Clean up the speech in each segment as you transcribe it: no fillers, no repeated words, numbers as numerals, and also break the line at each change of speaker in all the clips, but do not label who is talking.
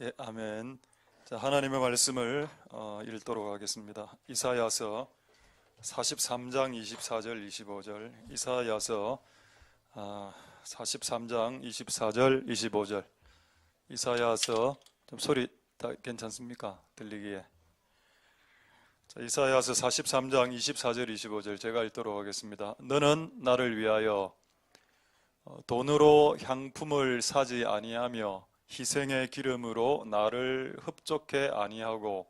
예, 아멘. 자, 하나님의 말씀을 읽도록 하겠습니다. 이사야서 43장 24절 25절. 이사야서 43장 24절 25절. 이사야서 좀 소리 다 괜찮습니까? 들리기에. 자, 이사야서 43장 24절 25절 제가 읽도록 하겠습니다. 너는 나를 위하여 돈으로 향품을 사지 아니하며 희생의 기름으로 나를 흡족해 아니하고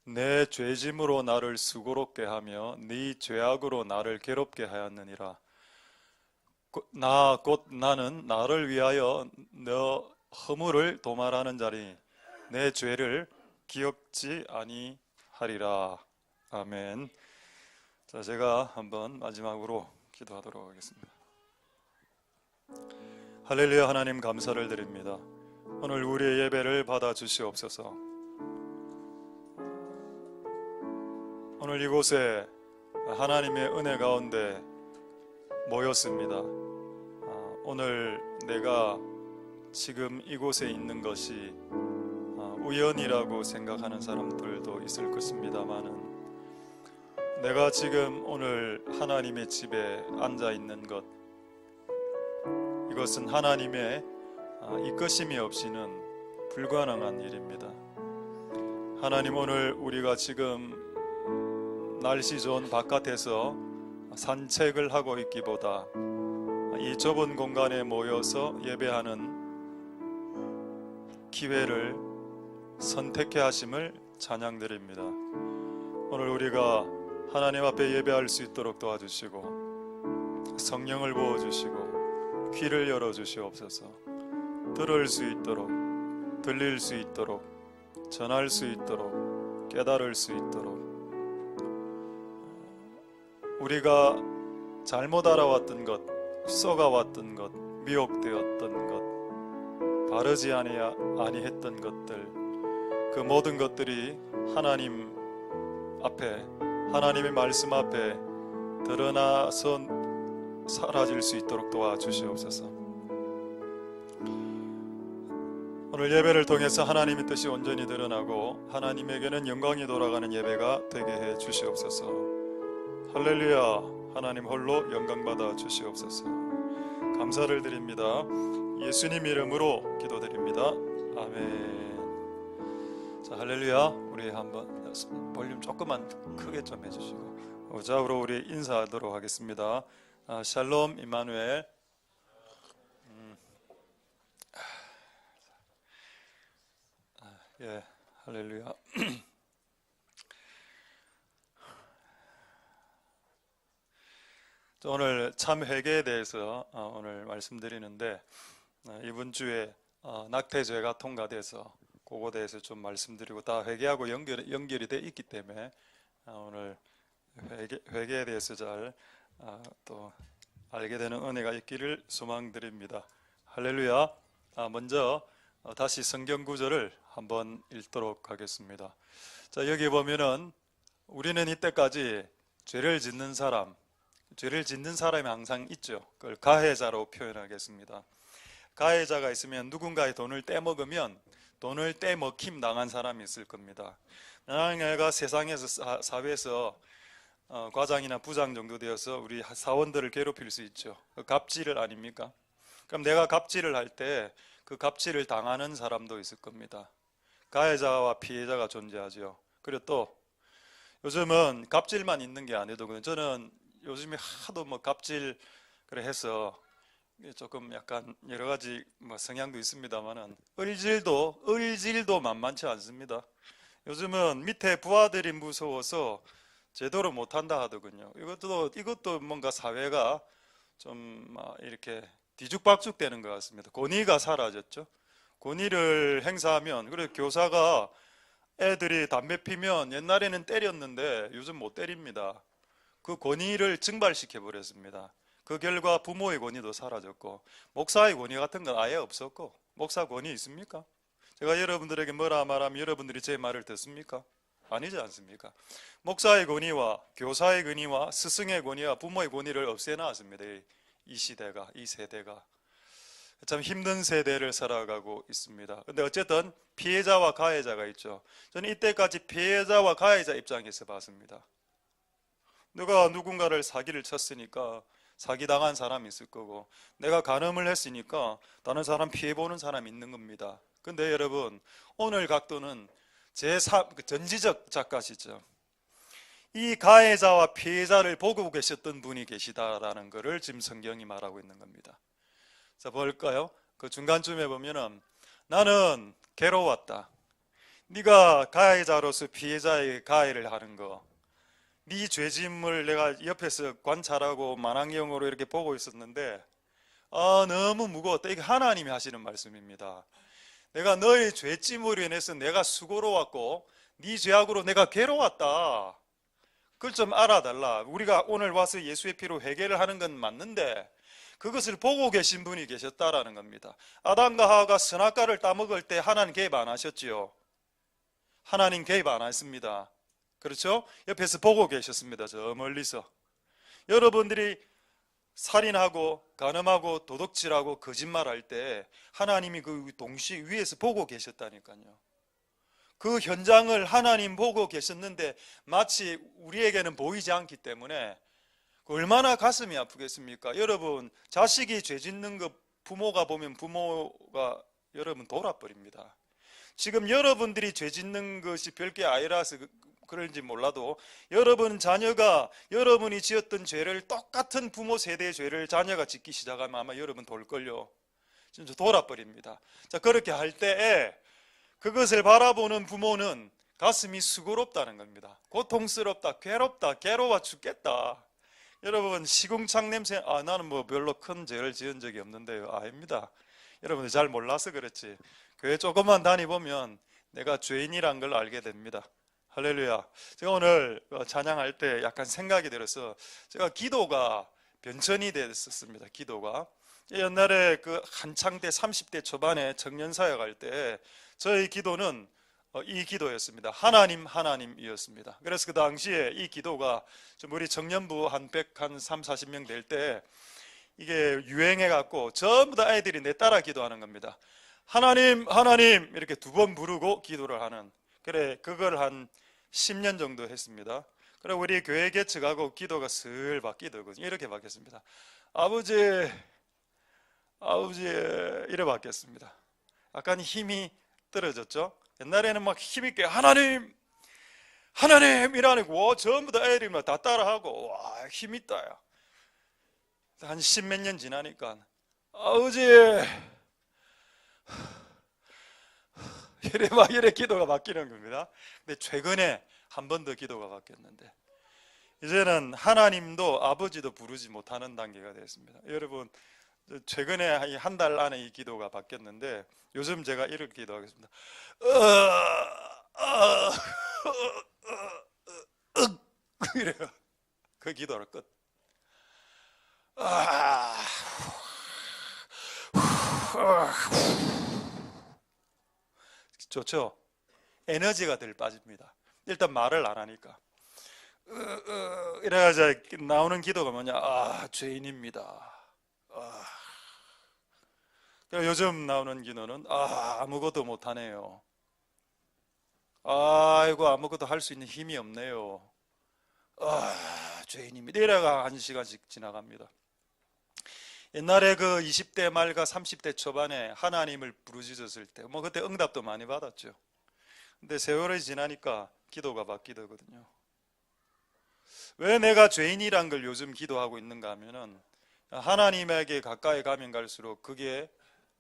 내 죄짐으로 나를 수고롭게 하며 네 죄악으로 나를 괴롭게 하였느니라. 곧 나는 나를 위하여 너 허물을 도말하는 자니 내 죄를 기억지 아니하리라. 아멘. 자, 제가 한번 마지막으로 기도하도록 하겠습니다. 할렐루야. 하나님 감사를 드립니다. 오늘 우리의 예배를 받아 주시옵소서. 오늘 이곳에 하나님의 은혜 가운데 모였습니다. 오늘 내가 지금 이곳에 있는 것이 우연이라고 생각하는 사람들도 있을 것입니다만은 내가 지금 오늘 하나님의 집에 앉아 있는 것, 이것은 하나님의 이끄심이 없이는 불가능한 일입니다. 하나님, 오늘 우리가 지금 날씨 좋은 바깥에서 산책을 하고 있기보다 이 좁은 공간에 모여서 예배하는 기회를 선택해 하심을 찬양드립니다. 오늘 우리가 하나님 앞에 예배할 수 있도록 도와주시고 성령을 부어주시고 귀를 열어주시옵소서. 들을 수 있도록, 들릴 수 있도록, 전할 수 있도록, 깨달을 수 있도록, 우리가 잘못 알아왔던 것, 썩어왔던 것, 미혹되었던 것, 바르지 아니했던 것들, 그 모든 것들이 하나님 앞에, 하나님의 말씀 앞에 드러나서 사라질 수 있도록 도와주시옵소서. 오늘 예배를 통해서 하나님의 뜻이 온전히 드러나고 하나님에게는 영광이 돌아가는 예배가 되게 해 주시옵소서. 할렐루야. 하나님 홀로 영광 받아 주시옵소서. 감사를 드립니다. 예수님 이름으로 기도드립니다. 아멘. 자, 할렐루야. 우리 한번 볼륨 조금만 크게 좀 해주시고 오자우로 우리 인사하도록 하겠습니다. 샬롬 임마누엘. 예, 할렐루야. 오늘 참 회개에 대해서 오늘 말씀드리는데 이번 주에 낙태죄가 통과돼서 그거에 대해서 좀 말씀드리고 다 회개하고 연결이 돼 있기 때문에 오늘 회개에 대해서 잘 또 알게 되는 은혜가 있기를 소망드립니다. 할렐루야. 먼저 다시 성경 구절을 한번 읽도록 하겠습니다. 자, 여기 보면은 우리는 이때까지 죄를 짓는 사람이 항상 있죠. 그걸 가해자로 표현하겠습니다. 가해자가 있으면 누군가의 돈을 떼먹으면 돈을 떼먹힘 당한 사람이 있을 겁니다. 내가 세상에서 사회에서 과장이나 부장 정도 되어서 우리 사원들을 괴롭힐 수 있죠. 갑질을 아닙니까? 그럼 내가 갑질을 할 때 그 갑질을 당하는 사람도 있을 겁니다. 가해자와 피해자가 존재하죠. 그리고 또 요즘은 갑질만 있는 게 아니더군요. 저는 요즘에 하도 뭐 갑질 그래 해서 조금 약간 여러 가지 뭐 성향도 있습니다만은 을질도 만만치 않습니다. 요즘은 밑에 부하들이 무서워서 제대로 못한다 하더군요. 이것도 뭔가 사회가 좀 이렇게 뒤죽박죽 되는 것 같습니다. 권위가 사라졌죠. 권위를 행사하면, 그래 교사가 애들이 담배 피면 옛날에는 때렸는데 요즘 못 때립니다. 그 권위를 증발시켜 버렸습니다. 그 결과 부모의 권위도 사라졌고 목사의 권위 같은 건 아예 없었고. 목사 권위 있습니까? 제가 여러분들에게 뭐라 말하면 여러분들이 제 말을 듣습니까? 아니지 않습니까? 목사의 권위와 교사의 권위와 스승의 권위와 부모의 권위를 없애놨습니다. 이 시대가, 이 세대가. 참 힘든 세대를 살아가고 있습니다. 근데 어쨌든 피해자와 가해자가 있죠. 저는 이때까지 피해자와 가해자 입장에서 봤습니다. 내가 누군가를 사기를 쳤으니까 사기당한 사람이 있을 거고, 내가 간음을 했으니까 다른 사람 피해보는 사람이 있는 겁니다. 근데 여러분, 오늘 각도는 전지적 작가시죠. 이 가해자와 피해자를 보고 계셨던 분이 계시다라는 것을 지금 성경이 말하고 있는 겁니다. 자, 볼까요? 그 중간쯤에 보면은 나는 괴로웠다. 네가 가해자로서 피해자에게 가해를 하는 거, 네 죄짐을 내가 옆에서 관찰하고 만왕경으로 이렇게 보고 있었는데 너무 무거웠다. 이게 하나님이 하시는 말씀입니다. 내가 너의 죄짐으로 인해서 내가 수고로웠고 네 죄악으로 내가 괴로웠다. 그걸 좀 알아달라. 우리가 오늘 와서 예수의 피로 회개를 하는 건 맞는데 그것을 보고 계신 분이 계셨다라는 겁니다. 아담과 하와가 선악과를 따먹을 때 하나님 개입 안 하셨지요? 하나님 개입 안 했습니다. 그렇죠? 옆에서 보고 계셨습니다. 저 멀리서. 여러분들이 살인하고 간음하고 도둑질하고 거짓말할 때 하나님이 그 동시에 위에서 보고 계셨다니까요. 그 현장을 하나님 보고 계셨는데 마치 우리에게는 보이지 않기 때문에 얼마나 가슴이 아프겠습니까? 여러분, 자식이 죄 짓는 거 부모가 보면 부모가 여러분 돌아버립니다. 지금 여러분들이 죄 짓는 것이 별게 아니라서 그런지 몰라도 여러분 자녀가 여러분이 지었던 죄를 똑같은 부모 세대의 죄를 자녀가 짓기 시작하면 아마 여러분 돌걸요. 진짜 돌아버립니다. 자, 그렇게 할 때에 그것을 바라보는 부모는 가슴이 수고롭다는 겁니다. 고통스럽다, 괴롭다, 괴로워 죽겠다. 여러분, 시궁창 냄새, 나는 뭐 별로 큰 죄를 지은 적이 없는데요. 아닙니다. 여러분들 잘 몰라서 그렇지. 교회 조금만 다니보면 내가 죄인이란 걸 알게 됩니다. 할렐루야. 제가 오늘 찬양할 때 약간 생각이 들어서 제가 기도가 변천이 됐었습니다. 기도가. 옛날에 그 한창 때 30대 초반에 청년사역 할 때 저희 기도는 이 기도였습니다. 하나님 하나님이었습니다. 그래서 그 당시에 이 기도가 좀 우리 청년부 한 3, 40명 될 때 이게 유행해 갖고 전부 다 애들이 내 따라 기도하는 겁니다. 하나님 하나님 이렇게 2번 부르고 기도를 하는, 그래 그걸 한 10년 정도 했습니다. 그래 우리 교회 개척하고 기도가 슬 바뀌더군요. 이렇게 바뀌었습니다. 아버지 이래 바뀌었습니다. 약간 힘이 떨어졌죠. 옛날에는 막 힘있게 하나님 이라고 전부 다 애들이 다 따라하고 와 힘있다. 한 10몇 년 지나니까 아버지 이래 기도가 바뀌는 겁니다. 근데 최근에 한 번 더 기도가 바뀌었는데 이제는 하나님도 아버지도 부르지 못하는 단계가 됐습니다. 여러분, 최근에 한 달 안에 이 기도가 바뀌었는데 요즘 제가 이렇게 기도하겠습니다. 이래요. 그 기도를 끝. 좋죠? 에너지가 덜 빠집니다. 일단 말을 안 하니까. 이래가지고 나오는 기도가 뭐냐? 죄인입니다. 요즘 나오는 기도는 아무것도 못하네요. 아이고 아무것도 할 수 있는 힘이 없네요. 죄인입니다. 이래가 1시간씩 지나갑니다. 옛날에 그 20대 말과 30대 초반에 하나님을 부르짖었을 때 뭐 그때 응답도 많이 받았죠. 근데 세월이 지나니까 기도가 바뀌더거든요. 왜 내가 죄인이란 걸 요즘 기도하고 있는가 하면은 하나님에게 가까이 가면 갈수록 그게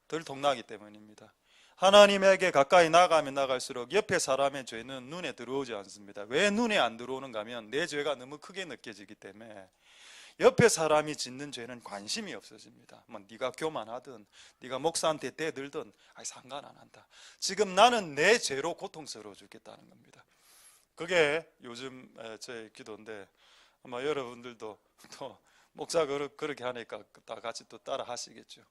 덜 통나기 때문입니다. 하나님에게 가까이 나가면 나갈수록 옆에 사람의 죄는 눈에 들어오지 않습니다. 왜 눈에 안 들어오는가 하면 내 죄가 너무 크게 느껴지기 때문에 옆에 사람이 짓는 죄는 관심이 없어집니다. 뭐 네가 교만하든 네가 목사한테 대들든 상관 안 한다. 지금 나는 내 죄로 고통스러워 죽겠다는 겁니다. 그게 요즘 제 기도인데 아마 여러분들도 또 목사 그렇게 하니까 다 같이 또 따라 하시겠죠.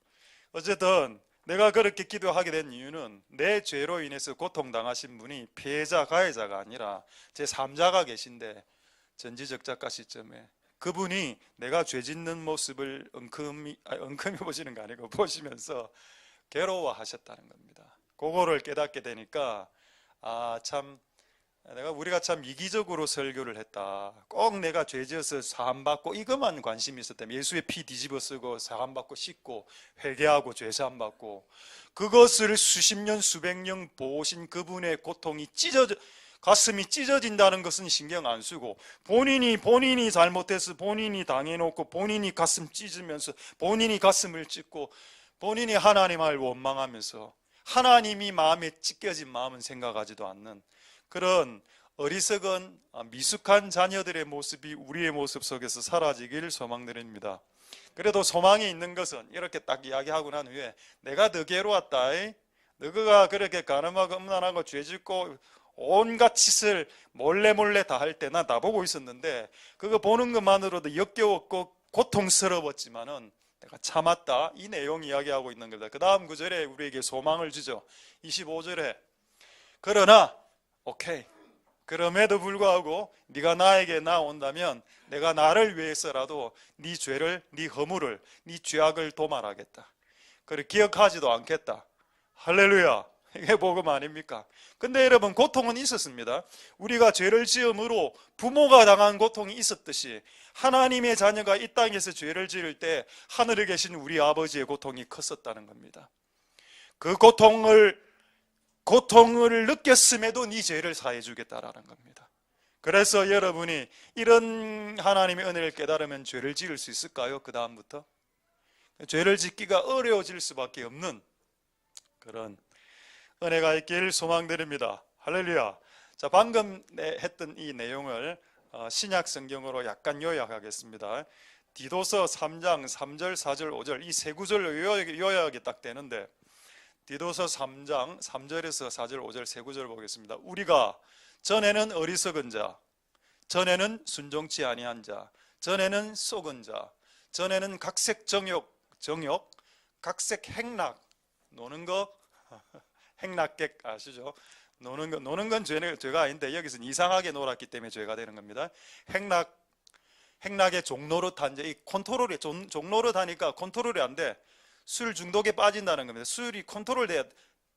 어쨌든 내가 그렇게 기도하게 된 이유는 내 죄로 인해서 고통당하신 분이 피해자, 가해자가 아니라 제3자가 계신데 전지적 작가 시점에 그분이 내가 죄 짓는 모습을 엉큼히 보시는 거 아니고 보시면서 괴로워하셨다는 겁니다. 그거를 깨닫게 되니까 참 우리가 참 이기적으로 설교를 했다. 꼭 내가 죄 지어서 사함받고 이것만 관심이 있었다면, 예수의 피 뒤집어 쓰고 사함받고 씻고 회개하고 죄 사함받고, 그것을 수십 년 수백 년 보신 그분의 고통이 가슴이 찢어진다는 것은 신경 안 쓰고, 본인이 잘못해서 본인이 당해놓고 본인이 가슴 찢으면서 본인이 가슴을 찢고 본인이 하나님을 원망하면서 하나님이 마음에 찢겨진 마음은 생각하지도 않는 그런 어리석은 미숙한 자녀들의 모습이 우리의 모습 속에서 사라지길 소망드립니다. 그래도 소망이 있는 것은 이렇게 딱 이야기하고 난 후에, 내가 더 괴로웠다, 너가 그렇게 가늠하고 음란하고 죄짓고 온갖 짓을 몰래 다 할 때 난 다 보고 있었는데, 그거 보는 것만으로도 역겨웠고 고통스러웠지만은 내가 참았다, 이 내용 이야기하고 있는 겁니다. 그 다음 구절에 우리에게 소망을 주죠. 25절에 그러나 오케이, 그럼에도 불구하고 네가 나에게 나온다면 내가 나를 위해서라도 네 죄를, 네 허물을, 네 죄악을 도말하겠다. 그걸 기억하지도 않겠다. 할렐루야. 이게 복음 아닙니까? 근데 여러분, 고통은 있었습니다. 우리가 죄를 지음으로 부모가 당한 고통이 있었듯이 하나님의 자녀가 이 땅에서 죄를 지을 때 하늘에 계신 우리 아버지의 고통이 컸었다는 겁니다. 그 고통을 느꼈음에도 네 죄를 사해 주겠다라는 겁니다. 그래서 여러분이 이런 하나님의 은혜를 깨달으면 죄를 지을 수 있을까요? 그 다음부터 죄를 짓기가 어려워질 수밖에 없는 그런 은혜가 있길 소망드립니다. 할렐루야. 자, 방금 했던 이 내용을 신약 성경으로 약간 요약하겠습니다. 디도서 3장 3절, 4절, 5절 이 세 구절로 요약이 딱 되는데, 디도서 3장 3절에서 4절, 5절 세 구절 보겠습니다. 우리가 전에는 어리석은 자, 전에는 순종치 아니한 자, 전에는 속은 자, 전에는 각색 정욕, 각색 행락, 노는 거 행락객 아시죠? 노는 건 죄가 아닌데 여기서는 이상하게 놀았기 때문에 죄가 되는 겁니다. 행락의 종노릇 한 이 컨트롤이 종노릇 하니까 컨트롤이 안 돼. 술 중독에 빠진다는 겁니다. 술이 컨트롤돼야,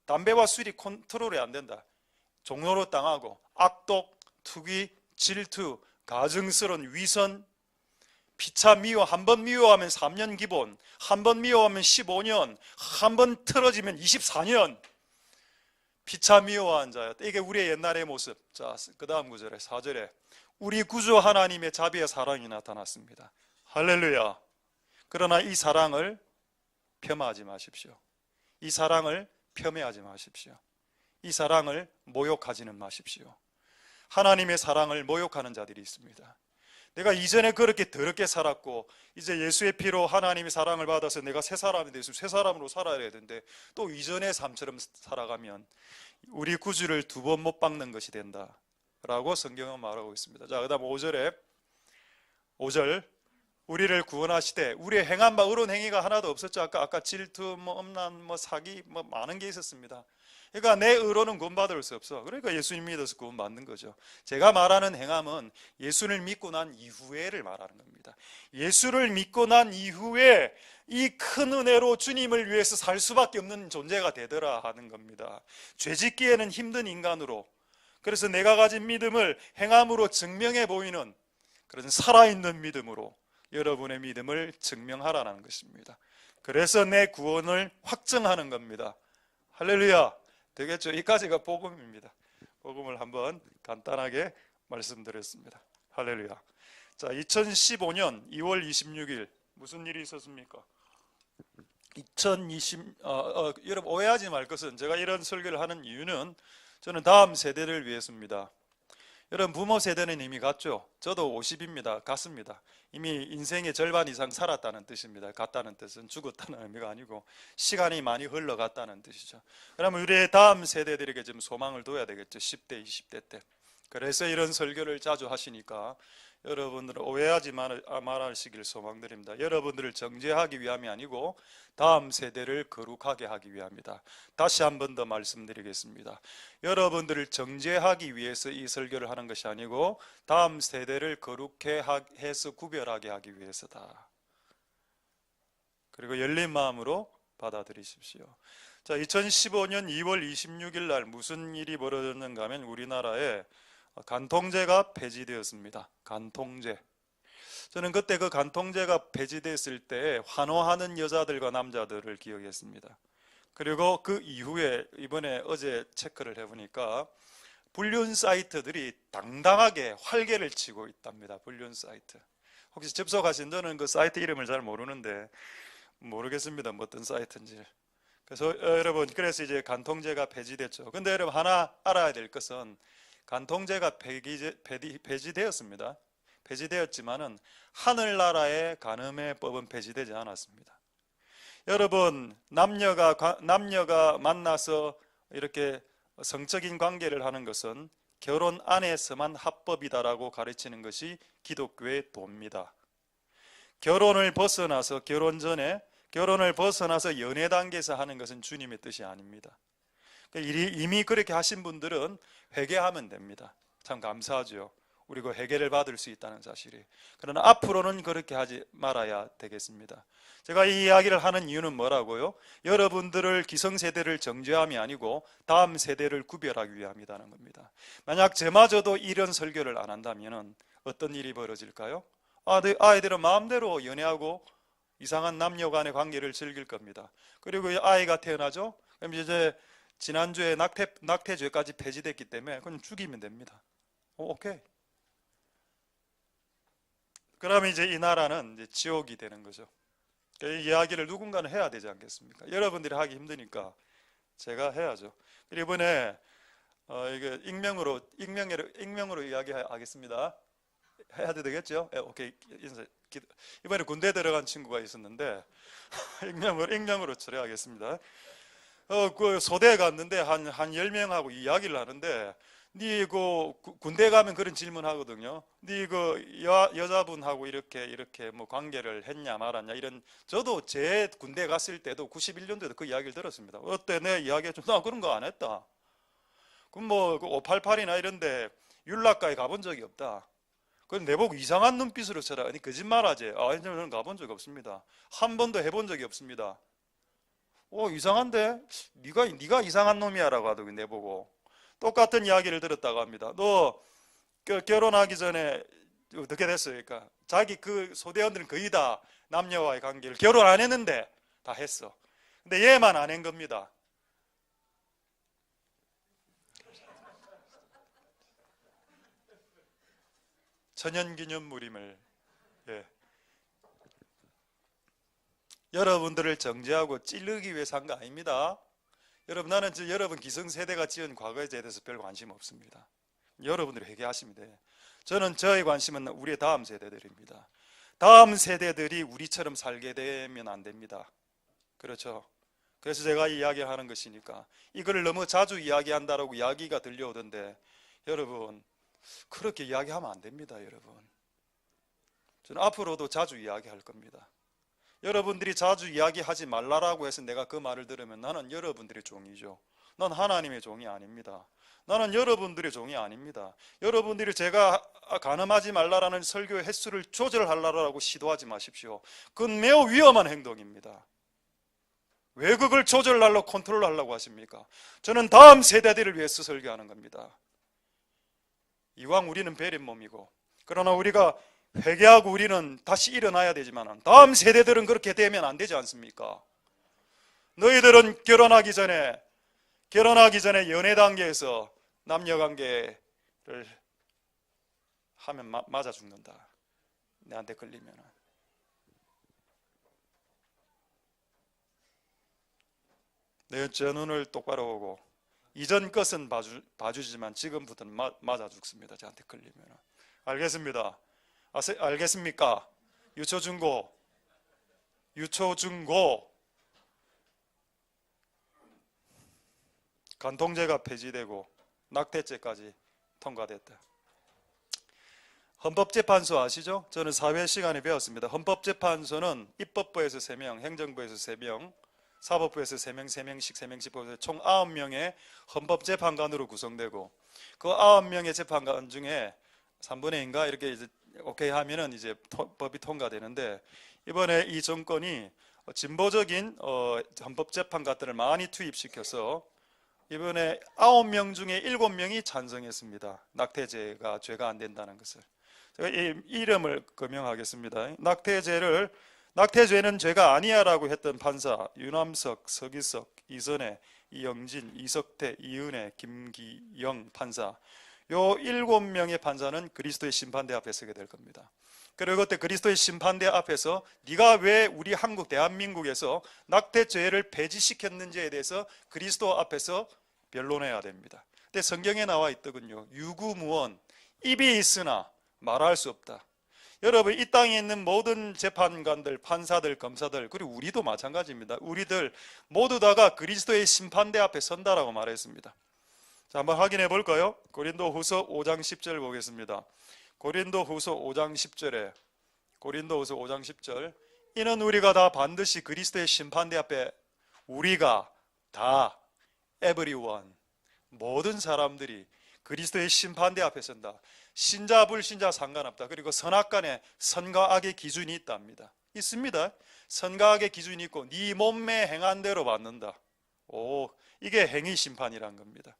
담배와 술이 컨트롤이 안 된다. 종노릇 당하고 악독, 투기, 질투, 가증스러운 위선, 피차 미워, 한 번 미워하면 3년 기본, 한 번 미워하면 15년, 한 번 틀어지면 24년. 피차 미워한 자였다. 이게 우리의 옛날의 모습. 자, 그 다음 구절에 4절에 우리 구주 하나님의 자비와 사랑이 나타났습니다. 할렐루야. 그러나 이 사랑을 폄하하지 마십시오. 이 사랑을 폄훼하지 마십시오. 이 사랑을 모욕하지는 마십시오. 하나님의 사랑을 모욕하는 자들이 있습니다. 내가 이전에 그렇게 더럽게 살았고 이제 예수의 피로 하나님의 사랑을 받아서 내가 새 사람이 되었으면 새 사람으로 살아야 되는데, 또 이전의 삶처럼 살아가면 우리 구주를 두 번 못 박는 것이 된다 라고 성경은 말하고 있습니다. 자, 그 다음 5절 우리를 구원하시되, 우리의 행한 바 의로운 행위가 하나도 없었죠. 아까 질투, 음란, 사기, 많은 게 있었습니다. 그러니까 내 의로는 구원받을 수 없어. 그러니까 예수님 믿어서 구원받는 거죠. 제가 말하는 행함은 예수를 믿고 난 이후에를 말하는 겁니다. 예수를 믿고 난 이후에 이 큰 은혜로 주님을 위해서 살 수밖에 없는 존재가 되더라 하는 겁니다. 죄짓기에는 힘든 인간으로, 그래서 내가 가진 믿음을 행함으로 증명해 보이는 그런 살아있는 믿음으로 여러분의 믿음을 증명하라는 것입니다. 그래서 내 구원을 확증하는 겁니다. 할렐루야. 되겠죠? 이까지가 복음입니다. 복음을 한번 간단하게 말씀드렸습니다. 할렐루야. 자, 2015년 2월 26일 무슨 일이 있었습니까? 여러분 오해하지 말 것은, 제가 이런 설교를 하는 이유는 저는 다음 세대를 위해서입니다. 여러분 부모 세대는 이미 갔죠. 저도 50입니다. 갔습니다. 이미 인생의 절반 이상 살았다는 뜻입니다. 갔다는 뜻은 죽었다는 의미가 아니고 시간이 많이 흘러갔다는 뜻이죠. 그러면 우리의 다음 세대들에게 좀 소망을 둬야 되겠죠. 10대, 20대 때. 그래서 이런 설교를 자주 하시니까 여러분들 오해하지 말으시길 소망드립니다. 여러분들을 정죄하기 위함이 아니고 다음 세대를 거룩하게 하기 위함이다. 다시 한 번 더 말씀드리겠습니다. 여러분들을 정죄하기 위해서 이 설교를 하는 것이 아니고 다음 세대를 거룩해 해서 구별하게 하기 위해서다. 그리고 열린 마음으로 받아들이십시오. 자, 2015년 2월 26일 날 무슨 일이 벌어졌는가 하면 우리나라에 간통죄가 폐지되었습니다. 간통죄. 저는 그때 그 간통죄가 폐지됐을 때 환호하는 여자들과 남자들을 기억했습니다. 그리고 그 이후에 이번에 어제 체크를 해보니까 불륜 사이트들이 당당하게 활개를 치고 있답니다. 불륜 사이트. 혹시 접속하신, 저는 그 사이트 이름을 잘 모르는데 모르겠습니다. 뭐 어떤 사이트인지. 그래서 여러분, 그래서 이제 간통죄가 폐지됐죠. 근데 여러분 하나 알아야 될 것은 간통죄가 폐지되었습니다. 폐지되었지만은 하늘나라의 간음의법은 폐지되지 않았습니다. 여러분, 남녀가 만나서 이렇게 성적인 관계를 하는 것은 결혼 안에서만 합법이다라고 가르치는 것이 기독교의 도입니다. 결혼을 벗어나서 결혼을 벗어나서 연애 단계에서 하는 것은 주님의 뜻이 아닙니다. 이미 그렇게 하신 분들은 회개하면 됩니다. 참 감사하죠. 우리 그 회개를 받을 수 있다는 사실이. 그러나 앞으로는 그렇게 하지 말아야 되겠습니다. 제가 이 이야기를 하는 이유는 뭐라고요? 여러분들을 기성세대를 정죄함이 아니고 다음 세대를 구별하기 위함이라는 겁니다. 만약 저마저도 이런 설교를 안 한다면 어떤 일이 벌어질까요? 아이들은 마음대로 연애하고 이상한 남녀 간의 관계를 즐길 겁니다. 그리고 아이가 태어나죠? 그럼 이제 지난주에 낙태죄까지 폐지됐기 때문에 그건 죽이면 됩니다. 오케이. 그러면 이제 이 나라는 이제 지옥이 되는 거죠. 이 이야기를 누군가는 해야 되지 않겠습니까? 여러분들이 하기 힘드니까 제가 해야죠. 이번에 이게 익명으로 이야기하겠습니다. 해도 되겠죠? 오케이. 이번에 군대 들어간 친구가 있었는데 익명으로 처리하겠습니다. 그 소대에 갔는데 한 10명하고 이야기를 하는데, 네 그 군대 가면 그런 질문 하거든요. 네 그 여자분하고 이렇게 뭐 관계를 했냐 말았냐, 이런. 저도 제 군대 갔을 때도 91년도에도 그 이야기를 들었습니다. 어때? 내 이야기했죠. 나 그런 거 안 했다. 그럼 뭐 588이나 이런데 윤락가에 가본 적이 없다. 그건 내보고 이상한 눈빛으로 쳐다. 아니 거짓말하지. 저는 가본 적이 없습니다. 한 번도 해본 적이 없습니다. 이상한데? 네가 이상한 놈이야라고 하더니 내보고. 똑같은 이야기를 들었다고 합니다. 너 결혼하기 전에 어떻게 됐어요? 그러니까 자기 그 소대원들은 거의 다 남녀와의 관계를 결혼 안 했는데 다 했어. 근데 얘만 안 한 겁니다. 천연기념물임을. 예. 여러분들을 정죄하고 찌르기 위해서 한 거 아닙니다. 여러분, 나는 여러분 기성세대가 지은 과거에 대해서 별 관심 없습니다. 여러분들이 회개하시면 돼요. 저의 관심은 우리의 다음 세대들입니다. 다음 세대들이 우리처럼 살게 되면 안 됩니다. 그렇죠? 그래서 제가 이야기하는 것이니까. 이걸 너무 자주 이야기한다라고 이야기가 들려오던데, 여러분 그렇게 이야기하면 안 됩니다. 여러분, 저는 앞으로도 자주 이야기할 겁니다. 여러분들이 자주 이야기하지 말라라고 해서 내가 그 말을 들으면 나는 여러분들의 종이죠. 난 하나님의 종이 아닙니다. 나는 여러분들의 종이 아닙니다. 여러분들이 제가 간음하지 말라라는 설교의 횟수를 조절하려고 시도하지 마십시오. 그건 매우 위험한 행동입니다. 왜 그걸 조절하려고 컨트롤하려고 하십니까? 저는 다음 세대들을 위해서 설교하는 겁니다. 이왕 우리는 베린 몸이고, 그러나 우리가 회개하고 우리는 다시 일어나야 되지만 다음 세대들은 그렇게 되면 안 되지 않습니까? 너희들은 결혼하기 전에 연애 단계에서 남녀 관계를 하면 맞아 죽는다. 내한테 걸리면. 제 눈을 똑바로 보고, 이전 것은 봐주지만 지금부터는 맞아 죽습니다. 저한테 걸리면. 알겠습니다. 알겠습니까? 유초중고 간통죄가 폐지되고 낙태죄까지 통과됐다. 헌법재판소 아시죠? 저는 사회 시간에 배웠습니다. 헌법재판소는 입법부에서 3명, 행정부에서 3명, 사법부에서 3명, 3명씩, 3명씩 뽑아서 총 9명의 헌법재판관으로 구성되고, 그 9명의 재판관 중에 3분의 2인가 이렇게 이제 오케이 하면은 이제 법이 통과되는데, 이번에 이 정권이 진보적인 헌법재판관들을 많이 투입시켜서 이번에 9명 중에 7명이 찬성했습니다. 낙태죄가 죄가 안 된다는 것을. 제가 이 이름을 거명하겠습니다. 낙태죄는 죄가 아니야라고 했던 판사 유남석, 서기석, 이선혜, 이영진, 이석태, 이은혜, 김기영 판사, 요 7명의 판사는 그리스도의 심판대 앞에 서게 될 겁니다. 그리고 그때 그리스도의 심판대 앞에서 네가 왜 우리 한국 대한민국에서 낙태죄를 폐지시켰는지에 대해서 그리스도 앞에서 변론해야 됩니다. 근데 성경에 나와 있더군요. 유구무원, 입이 있으나 말할 수 없다. 여러분, 이 땅에 있는 모든 재판관들, 판사들, 검사들, 그리고 우리도 마찬가지입니다. 우리들 모두 다가 그리스도의 심판대 앞에 선다라고 말했습니다. 자, 한번 확인해 볼까요? 고린도후서 5장 10절 보겠습니다. 고린도후서 5장 10절에 고린도후서 5장 10절, 이는 우리가 다 반드시 그리스도의 심판대 앞에, 우리가 다, everyone, 모든 사람들이 그리스도의 심판대 앞에 선다. 신자 불신자 상관없다. 그리고 선악간에 선과 악의 기준이 있답니다. 있습니다. 선과 악의 기준이 있고 네 몸에 행한 대로 받는다. 이게 행위심판이란 겁니다.